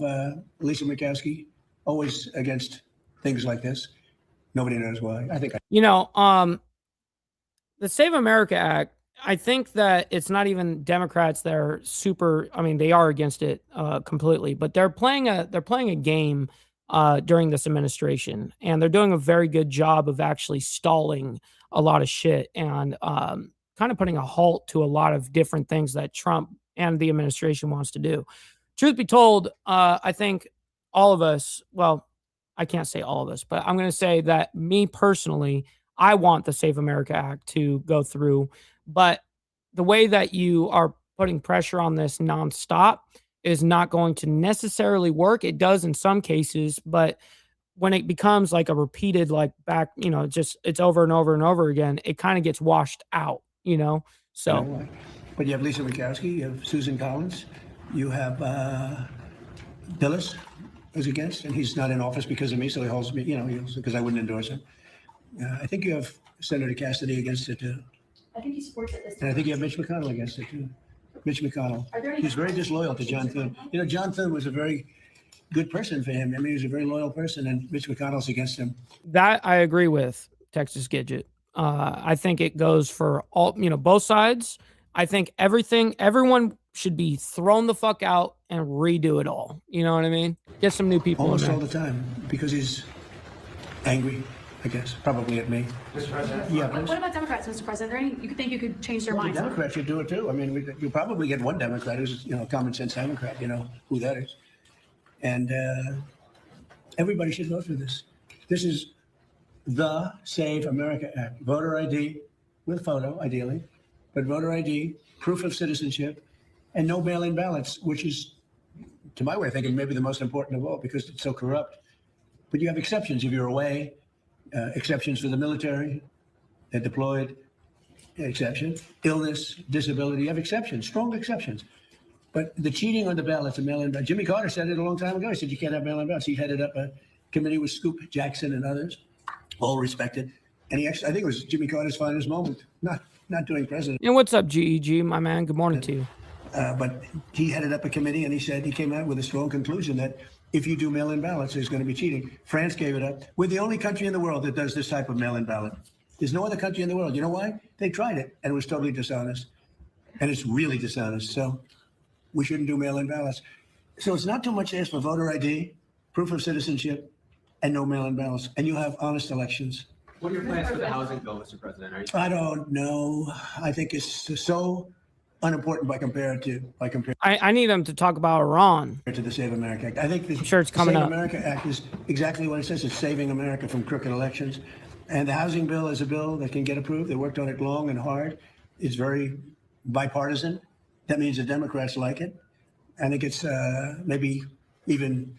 [SPEAKER 12] Lisa Murkowski always against things like this. Nobody knows why. I think.
[SPEAKER 3] The Save America Act, I think that it's not even Democrats that are super. I mean, they are against it completely, but they're playing a game during this administration, and they're doing a very good job of actually stalling a lot of shit and kind of putting a halt to a lot of different things that Trump and the administration wants to do. Truth be told, I think all of us. Well, I can't say all of us, but I'm going to say that me personally, I want the Save America Act to go through. But the way that you are putting pressure on this nonstop is not going to necessarily work. It does in some cases, but when it becomes like a repeated, like back, just it's over and over and over again, it kind of gets washed out, so.
[SPEAKER 12] But you have Lisa Murkowski, you have Susan Collins, you have Dillis, who's against, and he's not in office because of me, so he holds me, because I wouldn't endorse him. I think you have Senator Cassidy against it too.
[SPEAKER 18] I think he supports it this time.
[SPEAKER 12] And I think you have Mitch McConnell against it too. Mitch McConnell. He's very disloyal to John Thune. John Thune was a very good person for him. I mean, he was a very loyal person, and Mitch McConnell's against him.
[SPEAKER 3] That I agree with, Texas Gidget. I think it goes for all, both sides. I think everyone should be thrown the fuck out and redo it all. You know what I mean? Get some new people
[SPEAKER 12] almost
[SPEAKER 3] in there.
[SPEAKER 12] All the time because he's angry. I guess, probably at me.
[SPEAKER 18] Mr. President? Yeah. What about Democrats, Mr. President? You could think you could change their minds.
[SPEAKER 12] The Democrats should do it too. I mean, you'll probably get one Democrat who's, common sense Democrat, who that is. And everybody should vote for this. This is the Save America Act. Voter ID with photo, ideally, but voter ID, proof of citizenship, and no mail-in ballots, which is, to my way of thinking, maybe the most important of all because it's so corrupt. But you have exceptions if you're away, exceptions for the military, they're deployed, exception, illness, disability, you have exceptions, strong exceptions. But the cheating on the ballots, Jimmy Carter said it a long time ago. He said you can't have mail-in ballots. He headed up a committee with Scoop Jackson and others, all respected. And he actually, I think it was Jimmy Carter's finest moment, not doing president.
[SPEAKER 3] And what's up, GEG, my man? Good morning to you.
[SPEAKER 12] But he headed up a committee and he said he came out with a strong conclusion that if you do mail-in ballots, there's going to be cheating. France gave it up. We're the only country in the world that does this type of mail-in ballot. There's no other country in the world. You know why? They tried it and it was totally dishonest. And it's really dishonest. So we shouldn't do mail-in ballots. So it's not too much to ask for voter ID, proof of citizenship, and no mail-in ballots. And you have honest elections.
[SPEAKER 19] What are your plans for the housing bill, Mr. President?
[SPEAKER 12] I don't know. I think it's so unimportant by compared to.
[SPEAKER 3] I need them to talk about Iran.
[SPEAKER 12] To the Save America Act. I think the
[SPEAKER 3] I'm sure it's coming
[SPEAKER 12] Save
[SPEAKER 3] up.
[SPEAKER 12] America Act is exactly what it says. It's saving America from crooked elections. And the housing bill is a bill that can get approved. They worked on it long and hard. It's very bipartisan. That means the Democrats like it. I think it's maybe even,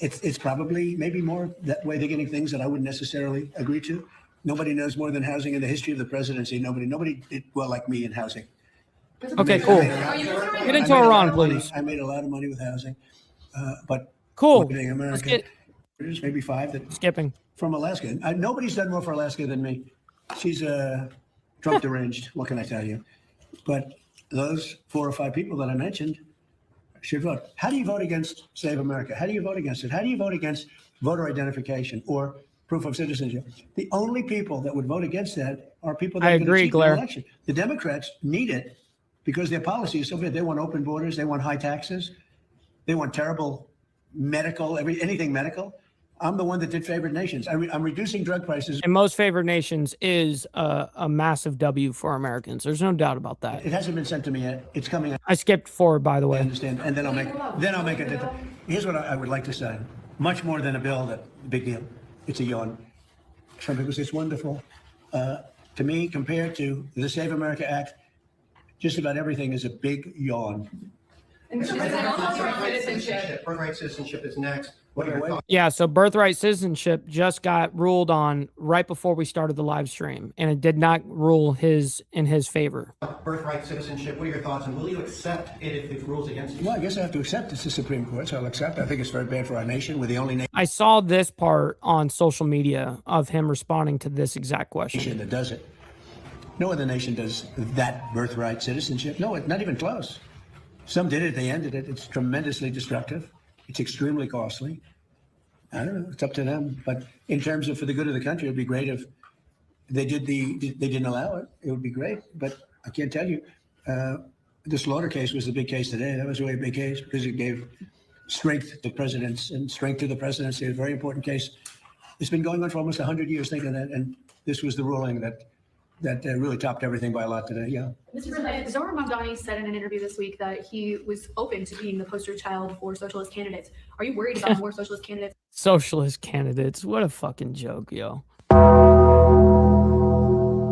[SPEAKER 12] it's probably maybe more that way they're getting things that I wouldn't necessarily agree to. Nobody knows more than housing in the history of the presidency. Nobody did well like me in housing.
[SPEAKER 3] Okay, cool. Get into Iran, please.
[SPEAKER 12] I made a lot of money with housing, but
[SPEAKER 3] cool.
[SPEAKER 12] America, there's maybe 5 that
[SPEAKER 3] skipping
[SPEAKER 12] from Alaska. Nobody's done more for Alaska than me. She's Trump deranged. What can I tell you? But those 4 or 5 people that I mentioned should vote. How do you vote against Save America? How do you vote against it? How do you vote against voter identification or proof of citizenship? The only people that would vote against that are people that
[SPEAKER 3] I
[SPEAKER 12] are going to
[SPEAKER 3] agree,
[SPEAKER 12] cheat the
[SPEAKER 3] Blair.
[SPEAKER 12] election. The Democrats need it because their policy is so bad. They want open borders. They want high taxes. They want terrible medical, anything medical. I'm the one that did favored nations. I'm reducing drug prices.
[SPEAKER 3] And most favored nations is a massive W for Americans. There's no doubt about that.
[SPEAKER 12] It hasn't been sent to me yet. It's coming.
[SPEAKER 3] I skipped forward, by the way.
[SPEAKER 12] I understand. And then I'll make it. Here's what I would like to say. Much more than a bill, that big deal. It's a yawn. Some people say it's wonderful. To me, compared to the Save America Act, just about everything is a big yawn.
[SPEAKER 15] Birthright citizenship is next. What are your thoughts?
[SPEAKER 3] Yeah, so birthright citizenship just got ruled on right before we started the live stream, and it did not rule in his favor.
[SPEAKER 15] Birthright citizenship, what are your thoughts, and will you accept it if it rules against you?
[SPEAKER 12] Well, I guess I have to accept it's the Supreme Court, so I'll accept. I think it's very bad for our nation. We're the only
[SPEAKER 3] I saw this part on social media of him responding to this exact question.
[SPEAKER 12] nation that does it. No other nation does that birthright citizenship. No, it's not even close. Some did it, they ended it. It's tremendously destructive. It's extremely costly. I don't know. It's up to them. But in terms of for the good of the country, it'd be great if they didn't allow it. It would be great. But I can't tell you. The Slaughter case was the big case today. That was really a big case because it gave strength to presidents and strength to the presidency. A very important case. It's been going on for almost 100 years. Think of that. And this was the ruling that really topped everything by a lot today. Yeah.
[SPEAKER 18] Mr. President, Zohar Mamdani said in an interview this week that he was open to being the poster child for socialist candidates. Are you worried about more socialist candidates?
[SPEAKER 3] Socialist candidates. What a fucking joke, yo.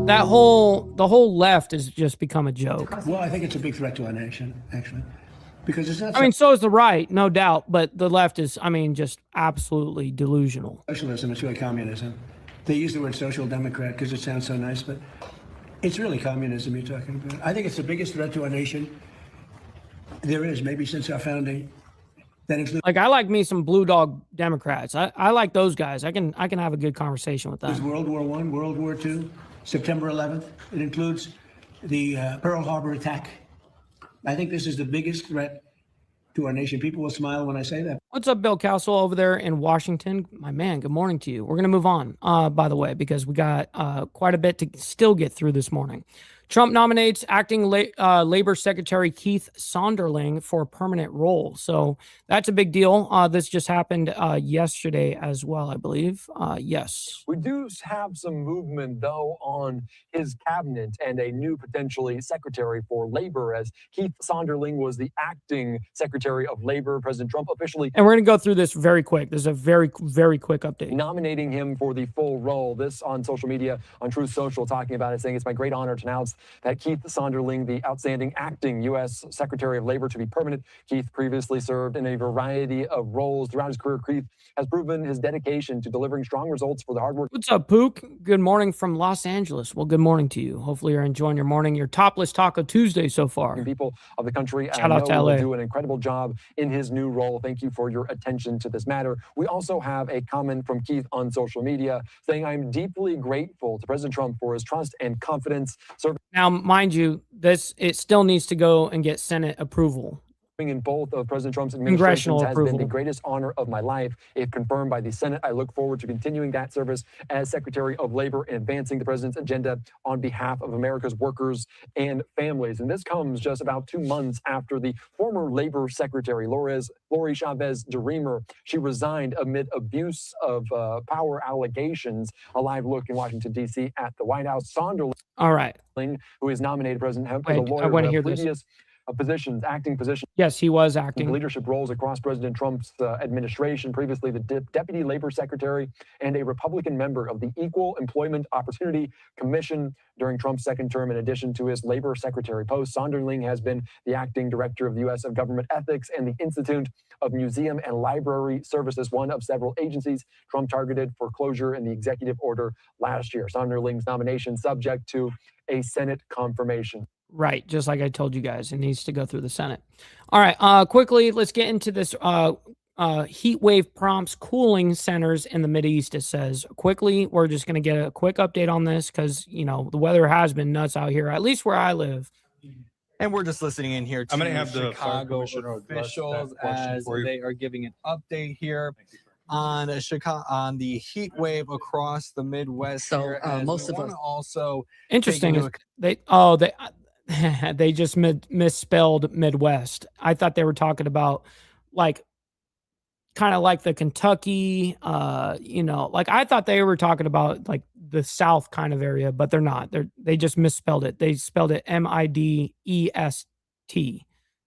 [SPEAKER 3] The whole left has just become a joke.
[SPEAKER 12] Well, I think it's a big threat to our nation, actually, because it's not.
[SPEAKER 3] I mean, so is the right, no doubt, but the left is, just absolutely delusional.
[SPEAKER 12] Socialism, it's really communism. They use the word social democrat because it sounds so nice, but it's really communism you're talking about. I think it's the biggest threat to our nation there is, maybe since our founding. That includes
[SPEAKER 3] I like me some blue dog Democrats. I like those guys. I can have a good conversation with them.
[SPEAKER 12] World War I, World War II, September 11th. It includes the Pearl Harbor attack. I think this is the biggest threat to our nation. People will smile when I say that.
[SPEAKER 3] What's up, Bill Castle over there in Washington? My man, good morning to you. We're going to move on, by the way, because we got quite a bit to still get through this morning. Trump nominates acting Labor Secretary Keith Sonderling for a permanent role. So that's a big deal. This just happened yesterday as well, I believe. Yes.
[SPEAKER 20] We do have some movement, though, on his cabinet and a new potentially Secretary for Labor, as Keith Sonderling was the acting Secretary of Labor. President Trump officially...
[SPEAKER 3] And we're going to go through this very quick. This is a very, very quick update.
[SPEAKER 20] Nominating him for the full role. This on social media, on Truth Social, talking about it, saying it's my great honor to announce that Keith Sonderling, the outstanding acting U.S. Secretary of Labor, to be permanent. Keith previously served in a variety of roles throughout his career. Keith has proven his dedication to delivering strong results for the hard work.
[SPEAKER 3] What's up, Pook? Good morning from Los Angeles. Well, good morning to you. Hopefully you're enjoying your morning, your topless Taco Tuesday so far.
[SPEAKER 20] People of the country,
[SPEAKER 3] shout out to LA.
[SPEAKER 20] Will do an incredible job in his new role. Thank you for your attention to this matter. We also have a comment from Keith on social media saying, "I'm deeply grateful to President Trump for his trust and confidence."
[SPEAKER 3] Now, mind you, it still needs to go and get Senate approval.
[SPEAKER 20] In both of President Trump's administrations has
[SPEAKER 3] approval.
[SPEAKER 20] been the greatest honor of my life. If confirmed by the Senate, I look forward to continuing that service as Secretary of Labor and advancing the president's agenda on behalf of America's workers and families. And this comes just about 2 months after the former Labor Secretary, Lori Chavez DeRemer, she resigned amid abuse of power allegations. A live look in Washington, D.C. at the White House. Sonderling,
[SPEAKER 3] all right,
[SPEAKER 20] who is nominated President as a lawyer,
[SPEAKER 3] I want to hear
[SPEAKER 20] previous
[SPEAKER 3] this.
[SPEAKER 20] Positions, acting positions.
[SPEAKER 3] Yes, he was acting.
[SPEAKER 20] Leadership roles across President Trump's administration, previously the Deputy Labor Secretary and a Republican member of the Equal Employment Opportunity Commission during Trump's second term. In addition to his Labor Secretary post, Sonderling has been the acting director of the U.S. of Government Ethics and the Institute of Museum and Library Services, one of several agencies Trump targeted for closure in the executive order last year. Sonderling's nomination subject to a Senate confirmation.
[SPEAKER 3] Right, just like I told you guys, it needs to go through the Senate. All right, quickly, let's get into this heat wave prompts cooling centers in the Mideast. It says quickly, we're just going to get a quick update on this because, you know, the weather has been nuts out here, at least where I live.
[SPEAKER 21] And we're just listening in here to
[SPEAKER 22] I'm going to have the
[SPEAKER 21] Chicago officials as they are giving an update here on Chicago, on the heat wave across the Midwest.
[SPEAKER 23] So
[SPEAKER 21] here,
[SPEAKER 23] most of us
[SPEAKER 21] also
[SPEAKER 3] interesting is they just misspelled Midwest. I thought they were talking about like kind of like the Kentucky, you know, like I thought they were talking about like the South kind of area, but they're not. They just misspelled it. They spelled it Midest.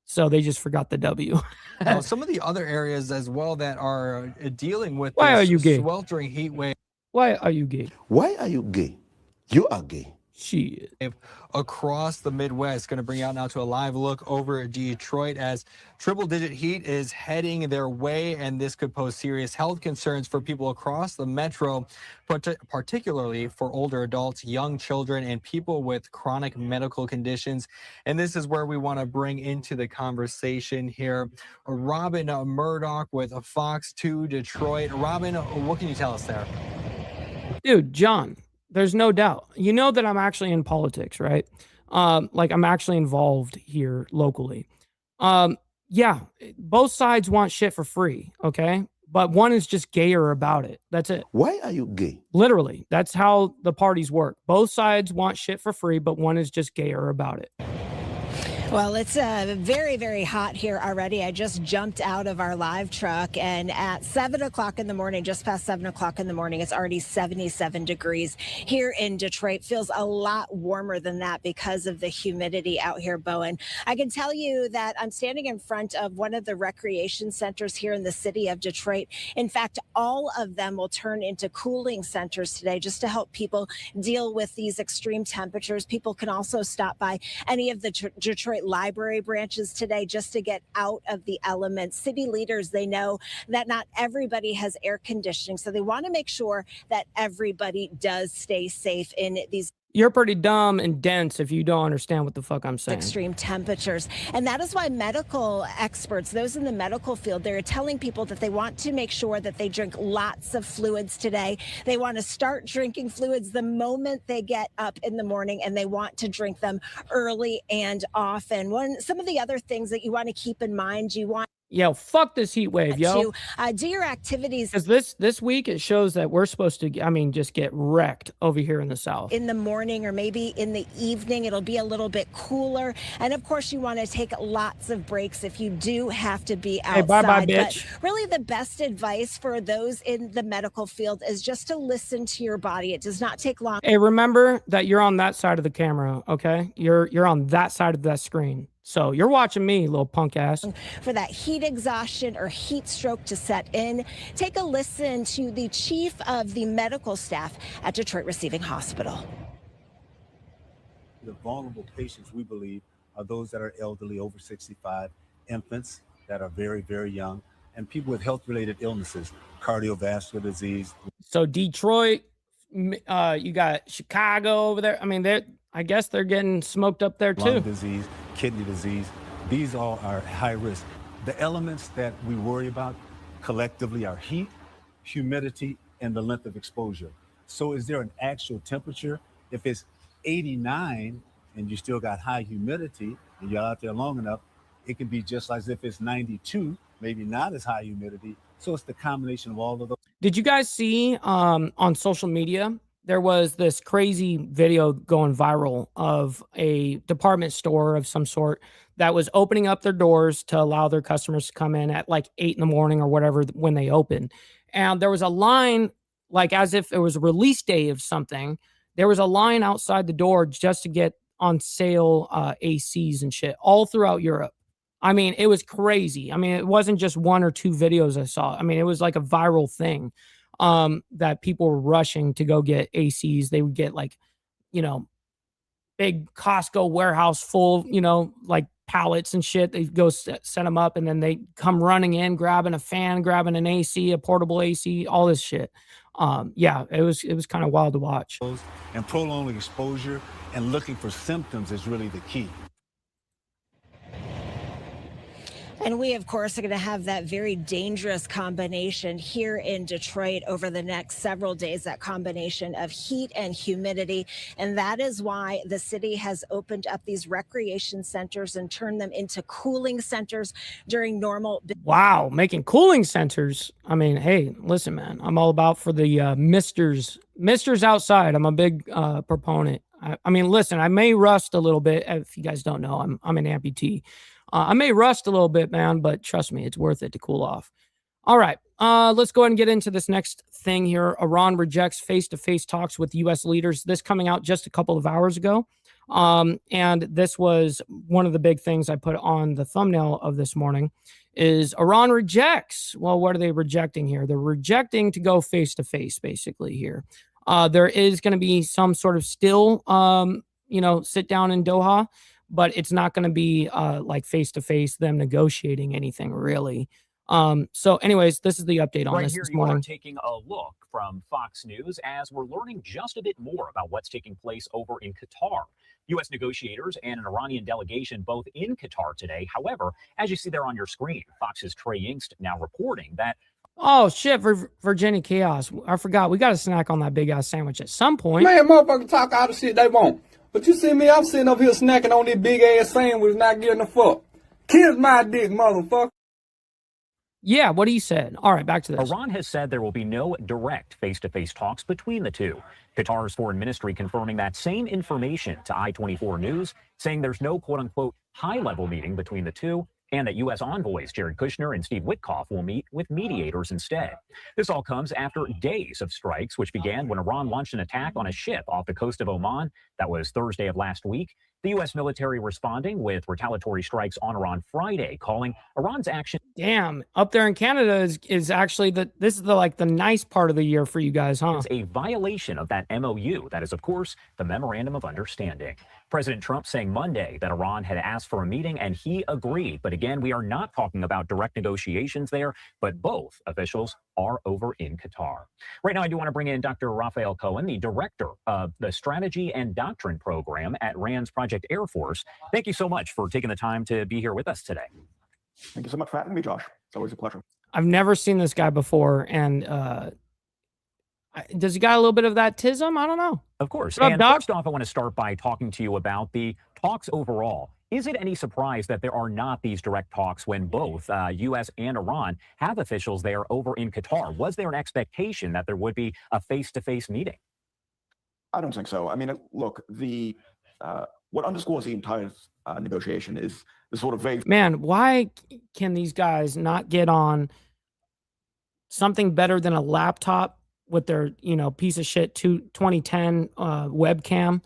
[SPEAKER 3] So they just forgot the W.
[SPEAKER 21] Now, some of the other areas as well that are dealing with
[SPEAKER 3] Why are you gay?
[SPEAKER 21] Sweltering heat wave.
[SPEAKER 3] Why are you gay?
[SPEAKER 24] Why are you gay? You are gay.
[SPEAKER 3] Shit.
[SPEAKER 21] Across the Midwest. Going to bring out now to a live look over Detroit as triple-digit heat is heading their way, and this could pose serious health concerns for people across the metro, particularly for older adults, young children, and people with chronic medical conditions. And this is where we want to bring into the conversation here Robin Murdoch with Fox 2 Detroit. Robin, what can you tell us there?
[SPEAKER 3] Dude, John, there's no doubt. You know that I'm actually in politics, right? Like I'm actually involved here locally. Yeah, both sides want shit for free, okay? But one is just gayer about it. That's it.
[SPEAKER 24] Why are you gay?
[SPEAKER 3] Literally, that's how the parties work. Both sides want shit for free, but one is just gayer about it.
[SPEAKER 25] Well, it's very, very hot here already. I just jumped out of our live truck, and at 7 o'clock in the morning, just past 7 o'clock in the morning, it's already 77 degrees here in Detroit. Feels a lot warmer than that because of the humidity out here, Bowen. I can tell you that I'm standing in front of one of the recreation centers here in the city of Detroit. In fact, all of them will turn into cooling centers today just to help people deal with these extreme temperatures. People can also stop by any of the Detroit library branches today just to get out of the elements. City leaders, they know that not everybody has air conditioning, so they want to make sure that everybody does stay safe in these
[SPEAKER 3] You're pretty dumb and dense if you don't understand what the fuck I'm saying.
[SPEAKER 25] Extreme temperatures. And that is why medical experts, those in the medical field, they're telling people that they want to make sure that they drink lots of fluids today. They want to start drinking fluids the moment they get up in the morning, and they want to drink them early and often. Some of the other things that you want to keep in mind, you want
[SPEAKER 3] Yo, fuck this heat wave, yo.
[SPEAKER 25] to do your activities.
[SPEAKER 3] Because this week it shows that we're supposed to, just get wrecked over here in the South.
[SPEAKER 25] In the morning or maybe in the evening, it'll be a little bit cooler. And of course, you want to take lots of breaks if you do have to be outside.
[SPEAKER 3] Hey, bye-bye, bitch.
[SPEAKER 25] But really, the best advice for those in the medical field is just to listen to your body. It does not take long.
[SPEAKER 3] Hey, remember that you're on that side of the camera, okay? You're on that side of that screen. So you're watching me, little punk ass.
[SPEAKER 25] For that heat exhaustion or heat stroke to set in, take a listen to the chief of the medical staff at Detroit Receiving Hospital.
[SPEAKER 1] The vulnerable patients, we believe, are those that are elderly, over 65, infants that are very, very young, and people with health-related illnesses, cardiovascular disease.
[SPEAKER 3] So Detroit, you got Chicago over there. I mean, I guess they're getting smoked up there too.
[SPEAKER 1] Lung disease, kidney disease, these all are high risk. The elements that we worry about collectively are heat, humidity, and the length of exposure. So is there an actual temperature? If it's 89 and you still got high humidity and you're out there long enough, it can be just as if it's 92, maybe not as high humidity. So it's the combination of all of those.
[SPEAKER 3] Did you guys see on social media, there was this crazy video going viral of a department store of some sort that was opening up their doors to allow their customers to come in at like 8 in the morning or whatever when they open. And there was a line, like as if it was a release day of something. There was a line outside the door just to get on sale ACs and shit all throughout Europe. I mean, it was crazy. I mean, it wasn't just 1 or 2 videos I saw. I mean, it was like a viral thing that people were rushing to go get ACs. They would get like, you know, big Costco warehouse full, you know, like pallets and shit. They go set them up and then they come running in, grabbing a fan, grabbing an AC, a portable AC, all this shit. Yeah, it was kind of wild to watch.
[SPEAKER 1] And prolonged exposure and looking for symptoms is really the key.
[SPEAKER 25] And we, of course, are going to have that very dangerous combination here in Detroit over the next several days, that combination of heat and humidity. And that is why the city has opened up these recreation centers and turned them into cooling centers during normal.
[SPEAKER 3] Wow, making cooling centers. I mean, hey, listen, man, I'm all about for the misters outside. I'm a big proponent. I mean, listen, I may rust a little bit. If you guys don't know, I'm an amputee. I may rust a little bit, man, but trust me, it's worth it to cool off. All right, let's go ahead and get into this next thing here. Iran rejects face-to-face talks with U.S. leaders. This coming out just a couple of hours ago. And this was one of the big things I put on the thumbnail of this morning is Iran rejects. Well, what are they rejecting here? They're rejecting to go face-to-face, basically, here. There is going to be some sort of still, sit down in Doha, but it's not going to be like face-to-face, them negotiating anything, really. So anyways, this is the update on this morning.
[SPEAKER 2] You are taking a look from Fox News as we're learning just a bit more about what's taking place over in Qatar. U.S. negotiators and an Iranian delegation both in Qatar today. However, as you see there on your screen, Fox's Trey Yingst now reporting that.
[SPEAKER 3] Oh, shit, Virginia Chaos. I forgot. We got to snack on that big-ass sandwich at some point.
[SPEAKER 5] Man, motherfucker talk all the shit they want. But you see me, I'm sitting up here snacking on this big-ass sandwich, not getting a fuck. Kiss my dick, motherfucker.
[SPEAKER 3] Yeah, what he said. All right, back to this.
[SPEAKER 2] Iran has said there will be no direct face-to-face talks between the two. Qatar's foreign ministry confirming that same information to I-24 News, saying there's no quote-unquote high-level meeting between the two, and that U.S. envoys Jared Kushner and Steve Witkoff will meet with mediators instead. This all comes after days of strikes, which began when Iran launched an attack on a ship off the coast of Oman. That was Thursday of last week. The U.S. military responding with retaliatory strikes on Iran Friday, calling Iran's action.
[SPEAKER 3] Damn, up there in Canada is actually this is the nice part of the year for you guys, huh?
[SPEAKER 2] It's a violation of that MOU. That is, of course, the Memorandum of Understanding. President Trump saying Monday that Iran had asked for a meeting and he agreed. But again, we are not talking about direct negotiations there, but both officials are over in Qatar. Right now, I do want to bring in Dr. Raphael Cohen, the director of the Strategy and Doctrine Program at RAND's Project Air Force. Thank you so much for taking the time to be here with us today.
[SPEAKER 22] Thank you so much for having me, Josh. It's always a pleasure.
[SPEAKER 3] I've never seen this guy before, and does he got a little bit of that tism? I don't know.
[SPEAKER 2] Of course.
[SPEAKER 3] What's up,
[SPEAKER 2] and
[SPEAKER 3] Doc?
[SPEAKER 2] first off, I want to start by talking to you about the talks overall. Is it any surprise that there are not these direct talks when both U.S. and Iran have officials there over in Qatar? Was there an expectation that there would be a face-to-face meeting?
[SPEAKER 22] I don't think so. I mean, look, what underscores the entire negotiation is the sort of vague.
[SPEAKER 3] Man, why can these guys not get on something better than a laptop with their, piece of shit 2010 webcam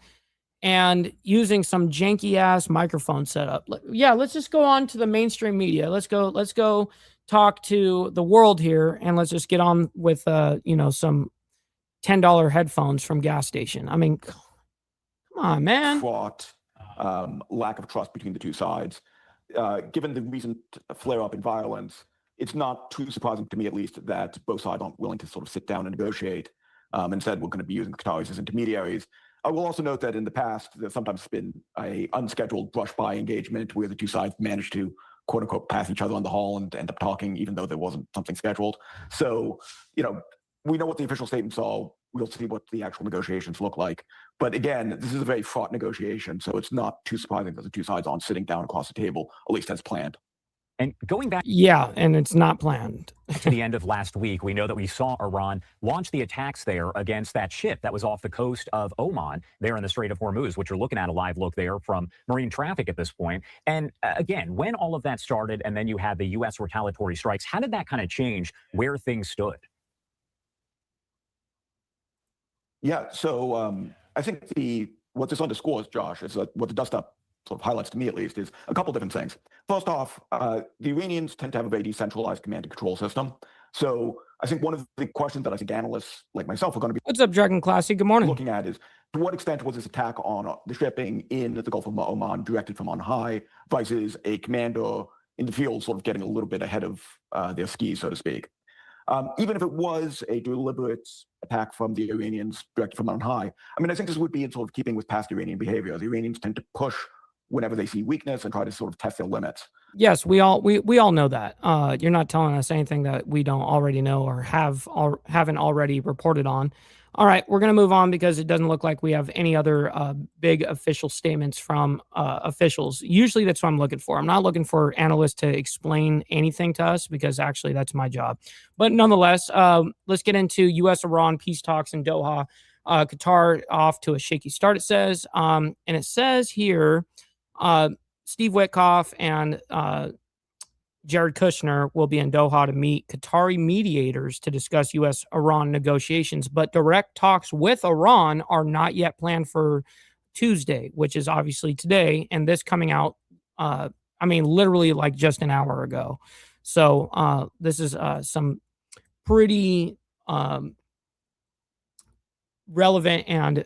[SPEAKER 3] and using some janky ass microphone setup? Yeah, let's just go on to the mainstream media. Let's go talk to the world here, and let's just get on with some $10 headphones from gas station. I mean, come Come on, man.
[SPEAKER 22] Fraught lack of trust between the two sides. Given the recent flare-up in violence, it's not too surprising to me, at least, that both sides aren't willing to sort of sit down and negotiate. Instead, we're going to be using the Qataris as intermediaries. I will also note that in the past, there's sometimes been a unscheduled brush-by engagement where the two sides managed to, quote-unquote, pass each other on the hall and end up talking, even though there wasn't something scheduled. So, we know what the official statements are. We'll see what the actual negotiations look like. But again, this is a very fraught negotiation, so it's not too surprising that the two sides aren't sitting down across the table, at least as planned.
[SPEAKER 2] And going back
[SPEAKER 3] Yeah, and it's not planned.
[SPEAKER 2] to the end of last week, we know that we saw Iran launch the attacks there against that ship that was off the coast of Oman there in the Strait of Hormuz, which you're looking at a live look there from marine traffic at this point. And again, when all of that started and then you had the U.S. retaliatory strikes, how did that kind of change where things stood?
[SPEAKER 22] Yeah, so I think what this underscores, Josh, is what the dust-up sort of highlights to me, at least, is a couple different things. First off, the Iranians tend to have a very decentralized command and control system. So I think one of the questions that I think analysts like myself are going to be
[SPEAKER 3] What's up, Dragon Classy? Good morning.
[SPEAKER 22] looking at is, to what extent was this attack on the shipping in the Gulf of Oman directed from on high versus a commander in the field sort of getting a little bit ahead of their skis, so to speak. Even if it was a deliberate attack from the Iranians directed from on high, I mean, I think this would be in sort of keeping with past Iranian behavior. The Iranians tend to push whenever they see weakness and try to sort of test their limits.
[SPEAKER 3] Yes, we all know that. You're not telling us anything that we don't already know or haven't already reported on. All right, we're going to move on because it doesn't look like we have any other big official statements from officials. Usually that's what I'm looking for. I'm not looking for analysts to explain anything to us because actually that's my job. But nonetheless, let's get into U.S.-Iran peace talks in Doha. Qatar off to a shaky start, it says. And it says here, Steve Witkoff and Jared Kushner will be in Doha to meet Qatari mediators to discuss U.S.-Iran negotiations, but direct talks with Iran are not yet planned for Tuesday, which is obviously today, and this coming out, literally like just an hour ago. So this is some pretty relevant and,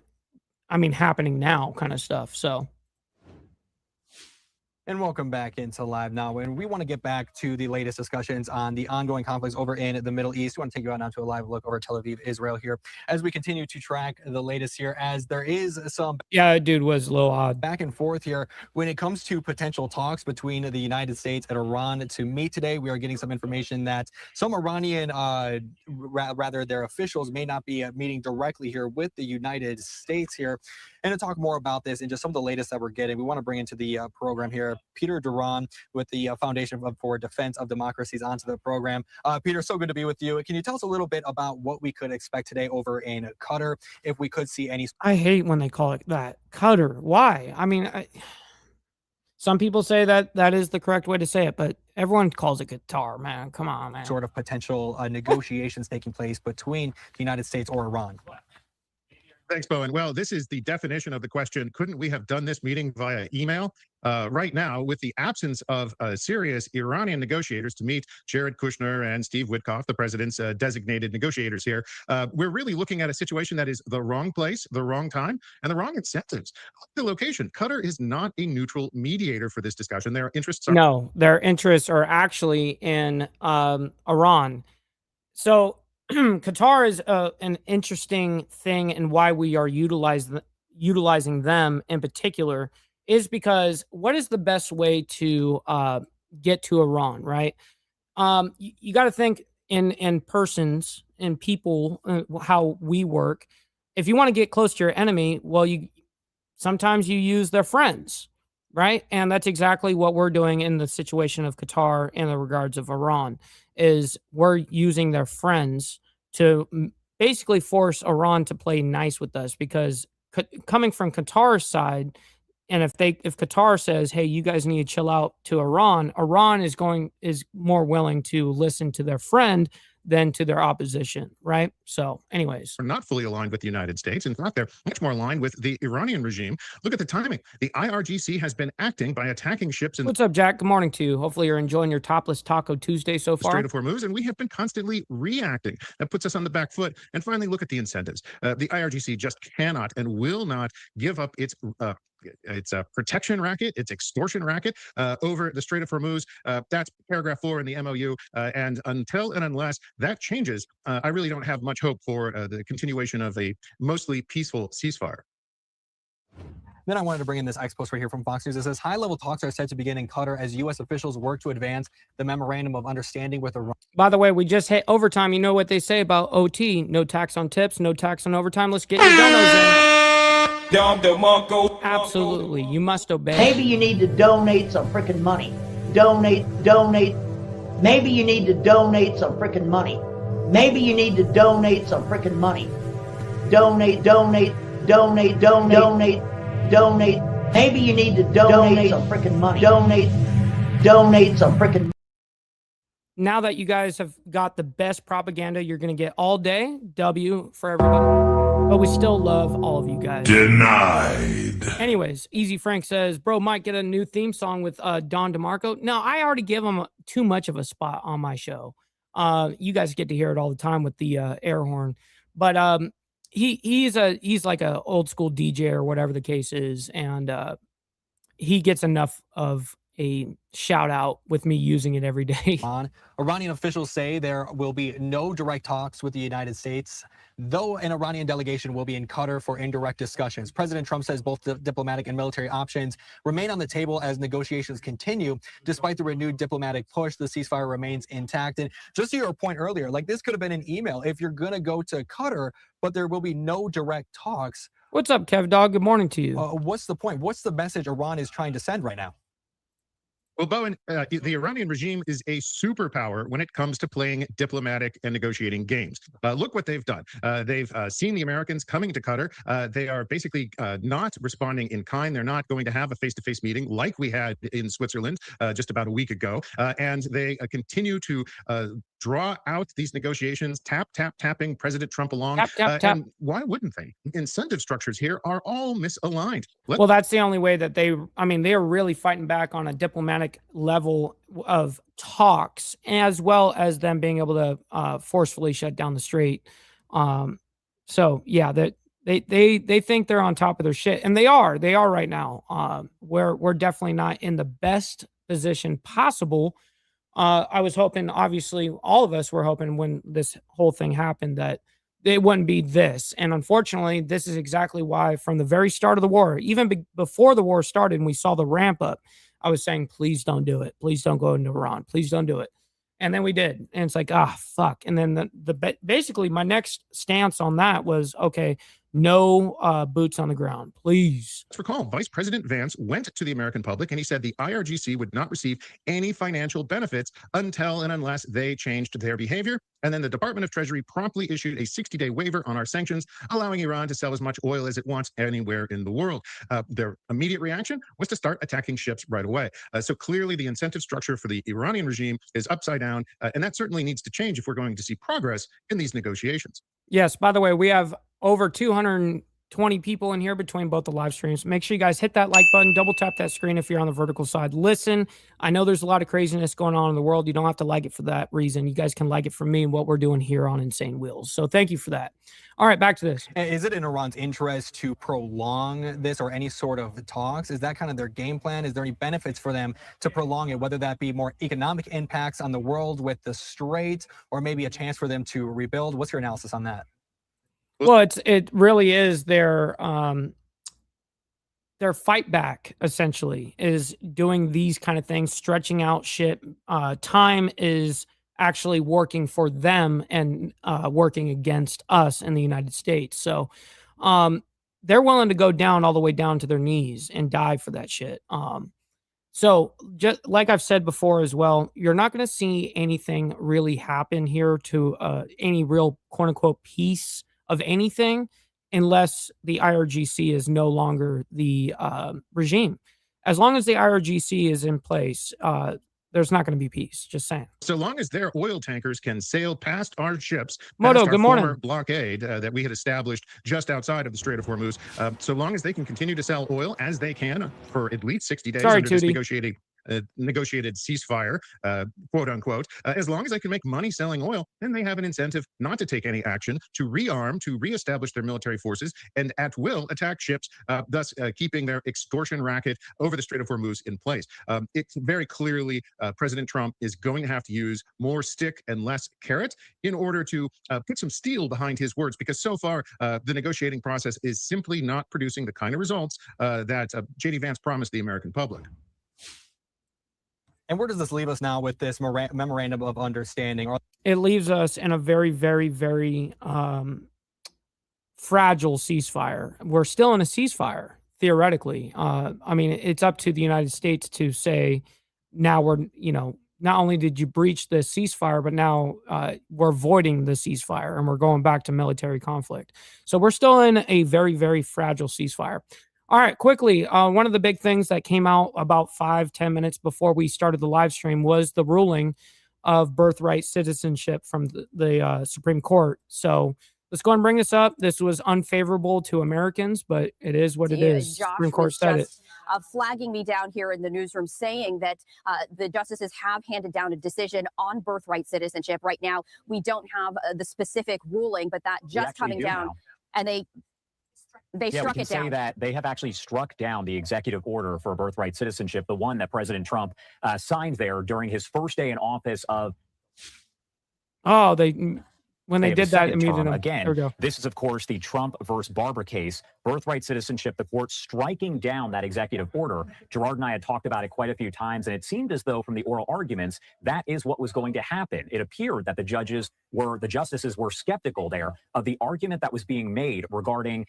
[SPEAKER 3] happening now kind of stuff, so...
[SPEAKER 21] And welcome back into Live Now. And we want to get back to the latest discussions on the ongoing conflicts over in the Middle East. We want to take you out now to a live look over Tel Aviv, Israel here, as we continue to track the latest here, as there is some...
[SPEAKER 3] Yeah, dude was a little odd.
[SPEAKER 21] Back and forth here when it comes to potential talks between the United States and Iran to meet today. We are getting some information that some Iranian, rather their officials may not be meeting directly here with the United States here. And to talk more about this and just some of the latest that we're getting, we want to bring into the program here Peter Duran with the Foundation for Defense of Democracies onto the program. Peter, so good to be with you. Can you tell us a little bit about what we could expect today over in Qatar, if we could see any...
[SPEAKER 3] I hate when they call it that. Qatar. Why? Some people say that is the correct way to say it, but everyone calls it Qatar, man. Come on, man.
[SPEAKER 21] Sort of potential negotiations taking place between the United States or Iran.
[SPEAKER 4] Thanks, Bowen. Well, this is the definition of the question. Couldn't we have done this meeting via email? Right now, with the absence of serious Iranian negotiators to meet Jared Kushner and Steve Witkoff, the president's designated negotiators here, we're really looking at a situation that is the wrong place, the wrong time, and the wrong incentives. The location. Qatar is not a neutral mediator for this discussion. Their interests are...
[SPEAKER 3] No, their interests are actually in Iran. So... Qatar is an interesting thing, and why we are utilizing them in particular is because what is the best way to get to Iran, right? You got to think in persons, in people, how we work. If you want to get close to your enemy, well, sometimes you use their friends, right? And that's exactly what we're doing in the situation of Qatar in the regards of Iran. Is we're using their friends to basically force Iran to play nice with us, because coming from Qatar's side, and if Qatar says, hey, you guys need to chill out to Iran is more willing to listen to their friend than to their opposition, right? So anyways.
[SPEAKER 4] Are not fully aligned with the United States. In fact, they're much more aligned with the Iranian regime. Look at the timing. The IRGC has been acting by attacking ships in
[SPEAKER 3] What's up, Jack? Good morning to you. Hopefully you're enjoying your topless Taco Tuesday so
[SPEAKER 4] the
[SPEAKER 3] far.
[SPEAKER 4] Strait of Hormuz, and we have been constantly reacting. That puts us on the back foot. And finally, look at the incentives. The IRGC just cannot and will not give up its protection racket, its extortion racket over the Strait of Hormuz. That's paragraph 4 in the MOU. And until and unless that changes, I really don't have much hope for the continuation of a mostly peaceful ceasefire.
[SPEAKER 21] Then I wanted to bring in this X post right here from Fox News. It says high-level talks are set to begin in Qatar as U.S. officials work to advance the memorandum of understanding with Iran.
[SPEAKER 3] By the way, we just hit overtime. You know what they say about OT. No tax on tips, no tax on overtime. Let's get your donos in. Absolutely. You must obey.
[SPEAKER 6] Maybe you need to donate some freaking money. Donate. Maybe you need to donate some freaking money. Maybe you need to donate some freaking money. Donate. Maybe you need to donate some freaking money. Donate some freaking.
[SPEAKER 3] Now that you guys have got the best propaganda you're going to get all day, W for everybody. But we still love all of you guys.
[SPEAKER 8] Denied.
[SPEAKER 3] Anyways, Easy Frank says, bro, might get a new theme song with Don DeMarco. No, I already give him too much of a spot on my show. You guys get to hear it all the time with the air horn. But he's like a old school DJ or whatever the case is, and he gets enough of a shout out with me using it every day.
[SPEAKER 21] Iranian officials say there will be no direct talks with the United States, though an Iranian delegation will be in Qatar for indirect discussions. President Trump says both the diplomatic and military options remain on the table as negotiations continue. Despite the renewed diplomatic push, the ceasefire remains intact. And just to your point earlier, like this could have been an email if you're going to go to Qatar, but there will be no direct talks.
[SPEAKER 3] What's up, Kev Dog? Good morning to you.
[SPEAKER 21] What's the point? What's the message Iran is trying to send right now?
[SPEAKER 4] Well, Bowen, the Iranian regime is a superpower when it comes to playing diplomatic and negotiating games. Look what they've done. They've seen the Americans coming to Qatar. They are basically not responding in kind. They're not going to have a face-to-face meeting like we had in Switzerland just about a week ago. And they continue to draw out these negotiations, tapping President Trump along.
[SPEAKER 3] Tap.
[SPEAKER 4] And why wouldn't they? Incentive structures here are all misaligned.
[SPEAKER 3] Well, that's the only way that they're really fighting back on a diplomatic level of talks, as well as them being able to forcefully shut down the strait. So yeah, that they think they're on top of their shit, and they are right now. We're definitely not in the best position possible. I was hoping, obviously, all of us were hoping when this whole thing happened that it wouldn't be this. And unfortunately, this is exactly why from the very start of the war, even before the war started and we saw the ramp up, I was saying, please don't do it. Please don't go into Iran. Please don't do it. And then we did. And it's like, fuck. And then basically my next stance on that was, okay, no boots on the ground, please.
[SPEAKER 4] Let's recall, Vice President Vance went to the American public and he said the IRGC would not receive any financial benefits until and unless they changed their behavior. And then the Department of Treasury promptly issued a 60-day waiver on our sanctions, allowing Iran to sell as much oil as it wants anywhere in the world. Their immediate reaction was to start attacking ships right away. So clearly the incentive structure for the Iranian regime is upside down, and that certainly needs to change if we're going to see progress in these negotiations.
[SPEAKER 3] Yes, by the way, we have over 220 people in here between both the live streams. Make sure you guys hit that like button, double tap that screen if you're on the vertical side. Listen, I know there's a lot of craziness going on in the world. You don't have to like it for that reason. You guys can like it for me and what we're doing here on Insane Wheels. So thank you for that. All right, back to this.
[SPEAKER 21] Is it in Iran's interest to prolong this or any sort of talks? Is that kind of their game plan? Is there any benefits for them to prolong it, whether that be more economic impacts on the world with the strait or maybe a chance for them to rebuild? What's your analysis on that?
[SPEAKER 3] Well, it really is their fight back, essentially, is doing these kind of things, stretching out shit. Time is actually working for them and working against us in the United States. So they're willing to go down all the way down to their knees and die for that shit. So just like I've said before as well, you're not going to see anything really happen here to any real quote unquote peace of anything unless the IRGC is no longer the regime. As long as the IRGC is in place, there's not going to be peace. Just saying.
[SPEAKER 4] So long as their oil tankers can sail past our ships,
[SPEAKER 3] Moto,
[SPEAKER 4] past our
[SPEAKER 3] good morning.
[SPEAKER 4] former blockade that we had established just outside of the Strait of Hormuz, so long as they can continue to sell oil as they can for at least 60 days
[SPEAKER 3] Sorry,
[SPEAKER 4] under this
[SPEAKER 3] Tootie.
[SPEAKER 4] negotiated ceasefire, quote unquote, as long as they can make money selling oil, then they have an incentive not to take any action, to rearm, to reestablish their military forces, and at will attack ships, thus keeping their extortion racket over the Strait of Hormuz in place. It's very clearly President Trump is going to have to use more stick and less carrot in order to put some steel behind his words, because so far the negotiating process is simply not producing the kind of results that J.D. Vance promised the American public.
[SPEAKER 21] And where does this leave us now with this memorandum of understanding?
[SPEAKER 3] It leaves us in a very, very, very fragile ceasefire. We're still in a ceasefire, theoretically. I mean, it's up to the United States to say, now we're, not only did you breach the ceasefire, but now we're voiding the ceasefire and we're going back to military conflict. So we're still in a very, very fragile ceasefire. All right, quickly, one of the big things that came out about 5-10 minutes before we started the live stream was the ruling of birthright citizenship from the Supreme Court. So let's go and bring this up. This was unfavorable to Americans, but it is what it is.
[SPEAKER 7] Josh
[SPEAKER 3] Supreme Court said it.
[SPEAKER 7] Flagging me down here in the newsroom, saying that the justices have handed down a decision on birthright citizenship. Right now, we don't have the specific ruling, but that just coming down,
[SPEAKER 2] now.
[SPEAKER 7] And they struck
[SPEAKER 2] we can
[SPEAKER 7] it down.
[SPEAKER 2] say that they have actually struck down the executive order for birthright citizenship, the one that President Trump signed there during his first day in office of.
[SPEAKER 3] Oh, when they did that immediately.
[SPEAKER 2] Again, this is, of course, the Trump versus Barber case. Birthright citizenship, the court striking down that executive order. Gerard and I had talked about it quite a few times, and it seemed as though from the oral arguments, that is what was going to happen. It appeared that the justices were skeptical there of the argument that was being made regarding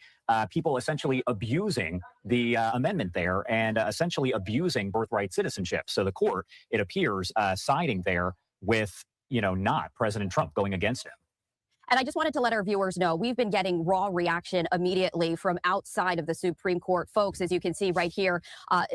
[SPEAKER 2] people essentially abusing the amendment there and essentially abusing birthright citizenship. So the court, it appears, siding there with, not President Trump, going against him.
[SPEAKER 7] And I just wanted to let our viewers know, we've been getting raw reaction immediately from outside of the Supreme Court. Folks, as you can see right here,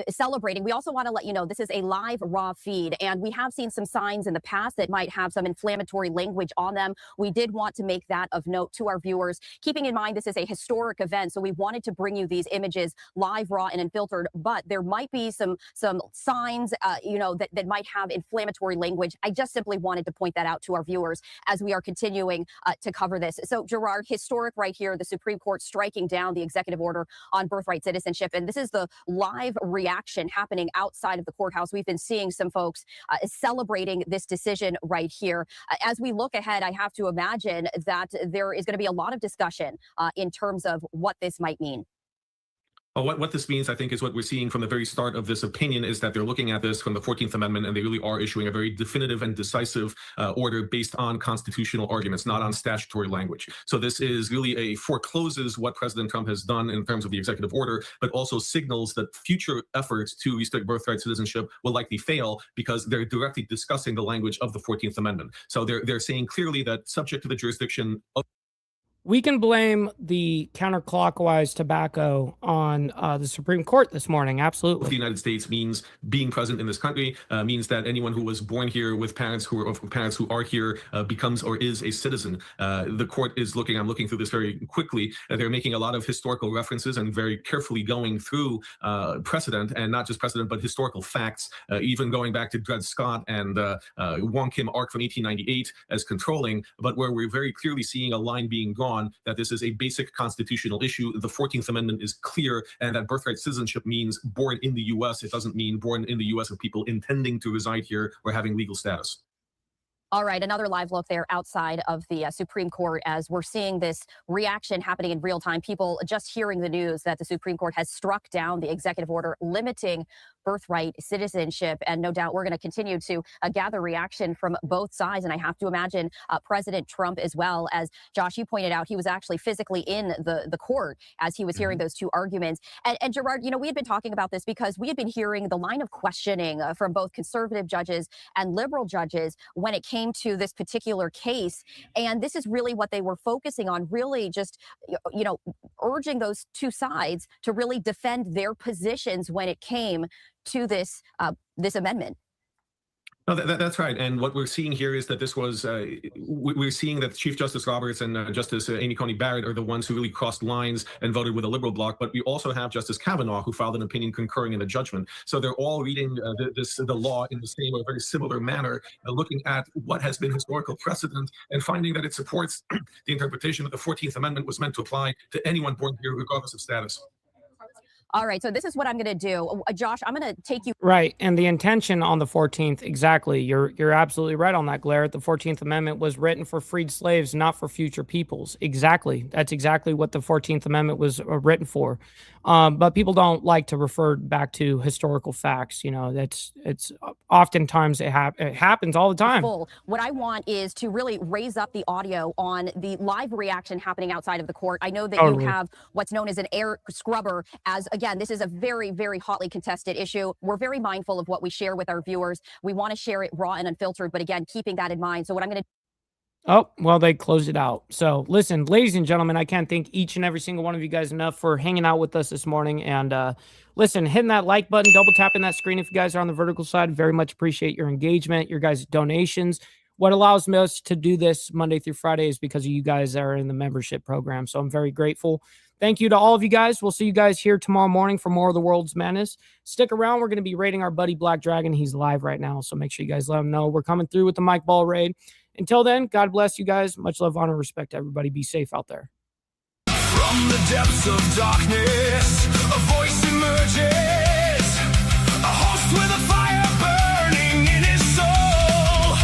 [SPEAKER 7] celebrating. We also want to let you know this is a live raw feed, and we have seen some signs in the past that might have some inflammatory language on them. We did want to make that of note to our viewers, keeping in mind this is a historic event, so we wanted to bring you these images live, raw, and unfiltered, but there might be some signs, that might have inflammatory language. I just simply wanted to point that out to our viewers as we are continuing to cover this. So, Gerard, historic right here, the Supreme Court striking down the executive order on birthright citizenship. And this is the live reaction happening outside of the courthouse. We've been seeing some folks celebrating this decision right here. As we look ahead, I have to imagine that there is going to be a lot of discussion in terms of what this might mean.
[SPEAKER 8] What this means, I think, is what we're seeing from the very start of this opinion is that they're looking at this from the 14th Amendment, and they really are issuing a very definitive and decisive order based on constitutional arguments, not on statutory language. So this is really forecloses what President Trump has done in terms of the executive order, but also signals that future efforts to restrict birthright citizenship will likely fail because they're directly discussing the language of the 14th Amendment. So they're saying clearly that subject to the jurisdiction of
[SPEAKER 3] we can blame the counterclockwise tobacco on the Supreme Court this morning. Absolutely.
[SPEAKER 8] The United States means being present in this country, means that anyone who was born here with parents who are here becomes or is a citizen. The court is looking, I'm looking through this very quickly. They're making a lot of historical references and very carefully going through precedent, and not just precedent, but historical facts, even going back to Dred Scott and Wong Kim Ark from 1898 as controlling, but where we're very clearly seeing a line being drawn that this is a basic constitutional issue. The 14th Amendment is clear, and that birthright citizenship means born in the U.S. It doesn't mean born in the U.S. of people intending to reside here or having legal status.
[SPEAKER 7] All right, another live look there outside of the Supreme Court as we're seeing this reaction happening in real time. People just hearing the news that the Supreme Court has struck down the executive order limiting birthright citizenship. And no doubt we're going to continue to gather reaction from both sides. And I have to imagine President Trump as well. As Josh, you pointed out, he was actually physically in the court as he was hearing those two arguments. And Gerard, we had been talking about this because we had been hearing the line of questioning from both conservative judges and liberal judges when it came to this particular case. And this is really what they were focusing on, really just, urging those two sides to really defend their positions when it came to this amendment.
[SPEAKER 8] No, that's right. And what we're seeing here is that this was, we're seeing that Chief Justice Roberts and Justice Amy Coney Barrett are the ones who really crossed lines and voted with a liberal bloc. But we also have Justice Kavanaugh, who filed an opinion concurring in the judgment. So they're all reading the law in the same or very similar manner, looking at what has been historical precedent and finding that it supports the interpretation that the 14th Amendment was meant to apply to anyone born here, regardless of status.
[SPEAKER 7] All right, so this is what I'm going to do. Josh, I'm going to take you.
[SPEAKER 3] Right, and the intention on the 14th, exactly. You're absolutely right on that, Glaret. The 14th Amendment was written for freed slaves, not for future peoples. Exactly. That's exactly what the 14th Amendment was written for. But people don't like to refer back to historical facts. You know, it's oftentimes it happens all the time.
[SPEAKER 7] What I want is to really raise up the audio on the live reaction happening outside of the court. I know that you have what's known as an air scrubber. As again, this is a very, very hotly contested issue. We're very mindful of what we share with our viewers. We want to share it raw and unfiltered, but again, keeping that in mind. So what I'm going to
[SPEAKER 3] Oh, well, they closed it out. So listen, ladies and gentlemen, I can't thank each and every single one of you guys enough for hanging out with us this morning. And listen, hitting that like button, double tapping that screen if you guys are on the vertical side. Very much appreciate your engagement, your guys' donations. What allows me to do this Monday through Friday is because of you guys that are in the membership program. So I'm very grateful. Thank you to all of you guys. We'll see you guys here tomorrow morning for more of the World's Madness. Stick around. We're going to be raiding our buddy Black Dragon. He's live right now, so make sure you guys let him know we're coming through with the Mike Ball raid. Until then, God bless you guys. Much love, honor, respect to everybody. Be safe out there.
[SPEAKER 9] From the depths of darkness, a voice emerges, a host with a fire burning in his soul,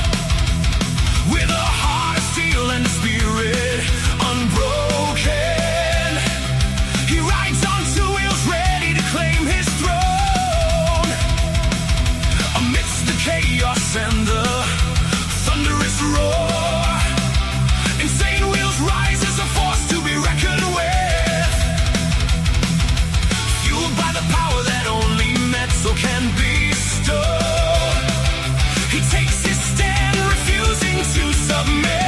[SPEAKER 9] with a heart of steel and a spirit unbroken. He rides on two wheels, ready to claim his throne. Amidst the chaos and the thunderous roar, insane wheels rise as a force to be reckoned with, fueled by the power that only metal can bestow. He takes his stand, refusing to submit.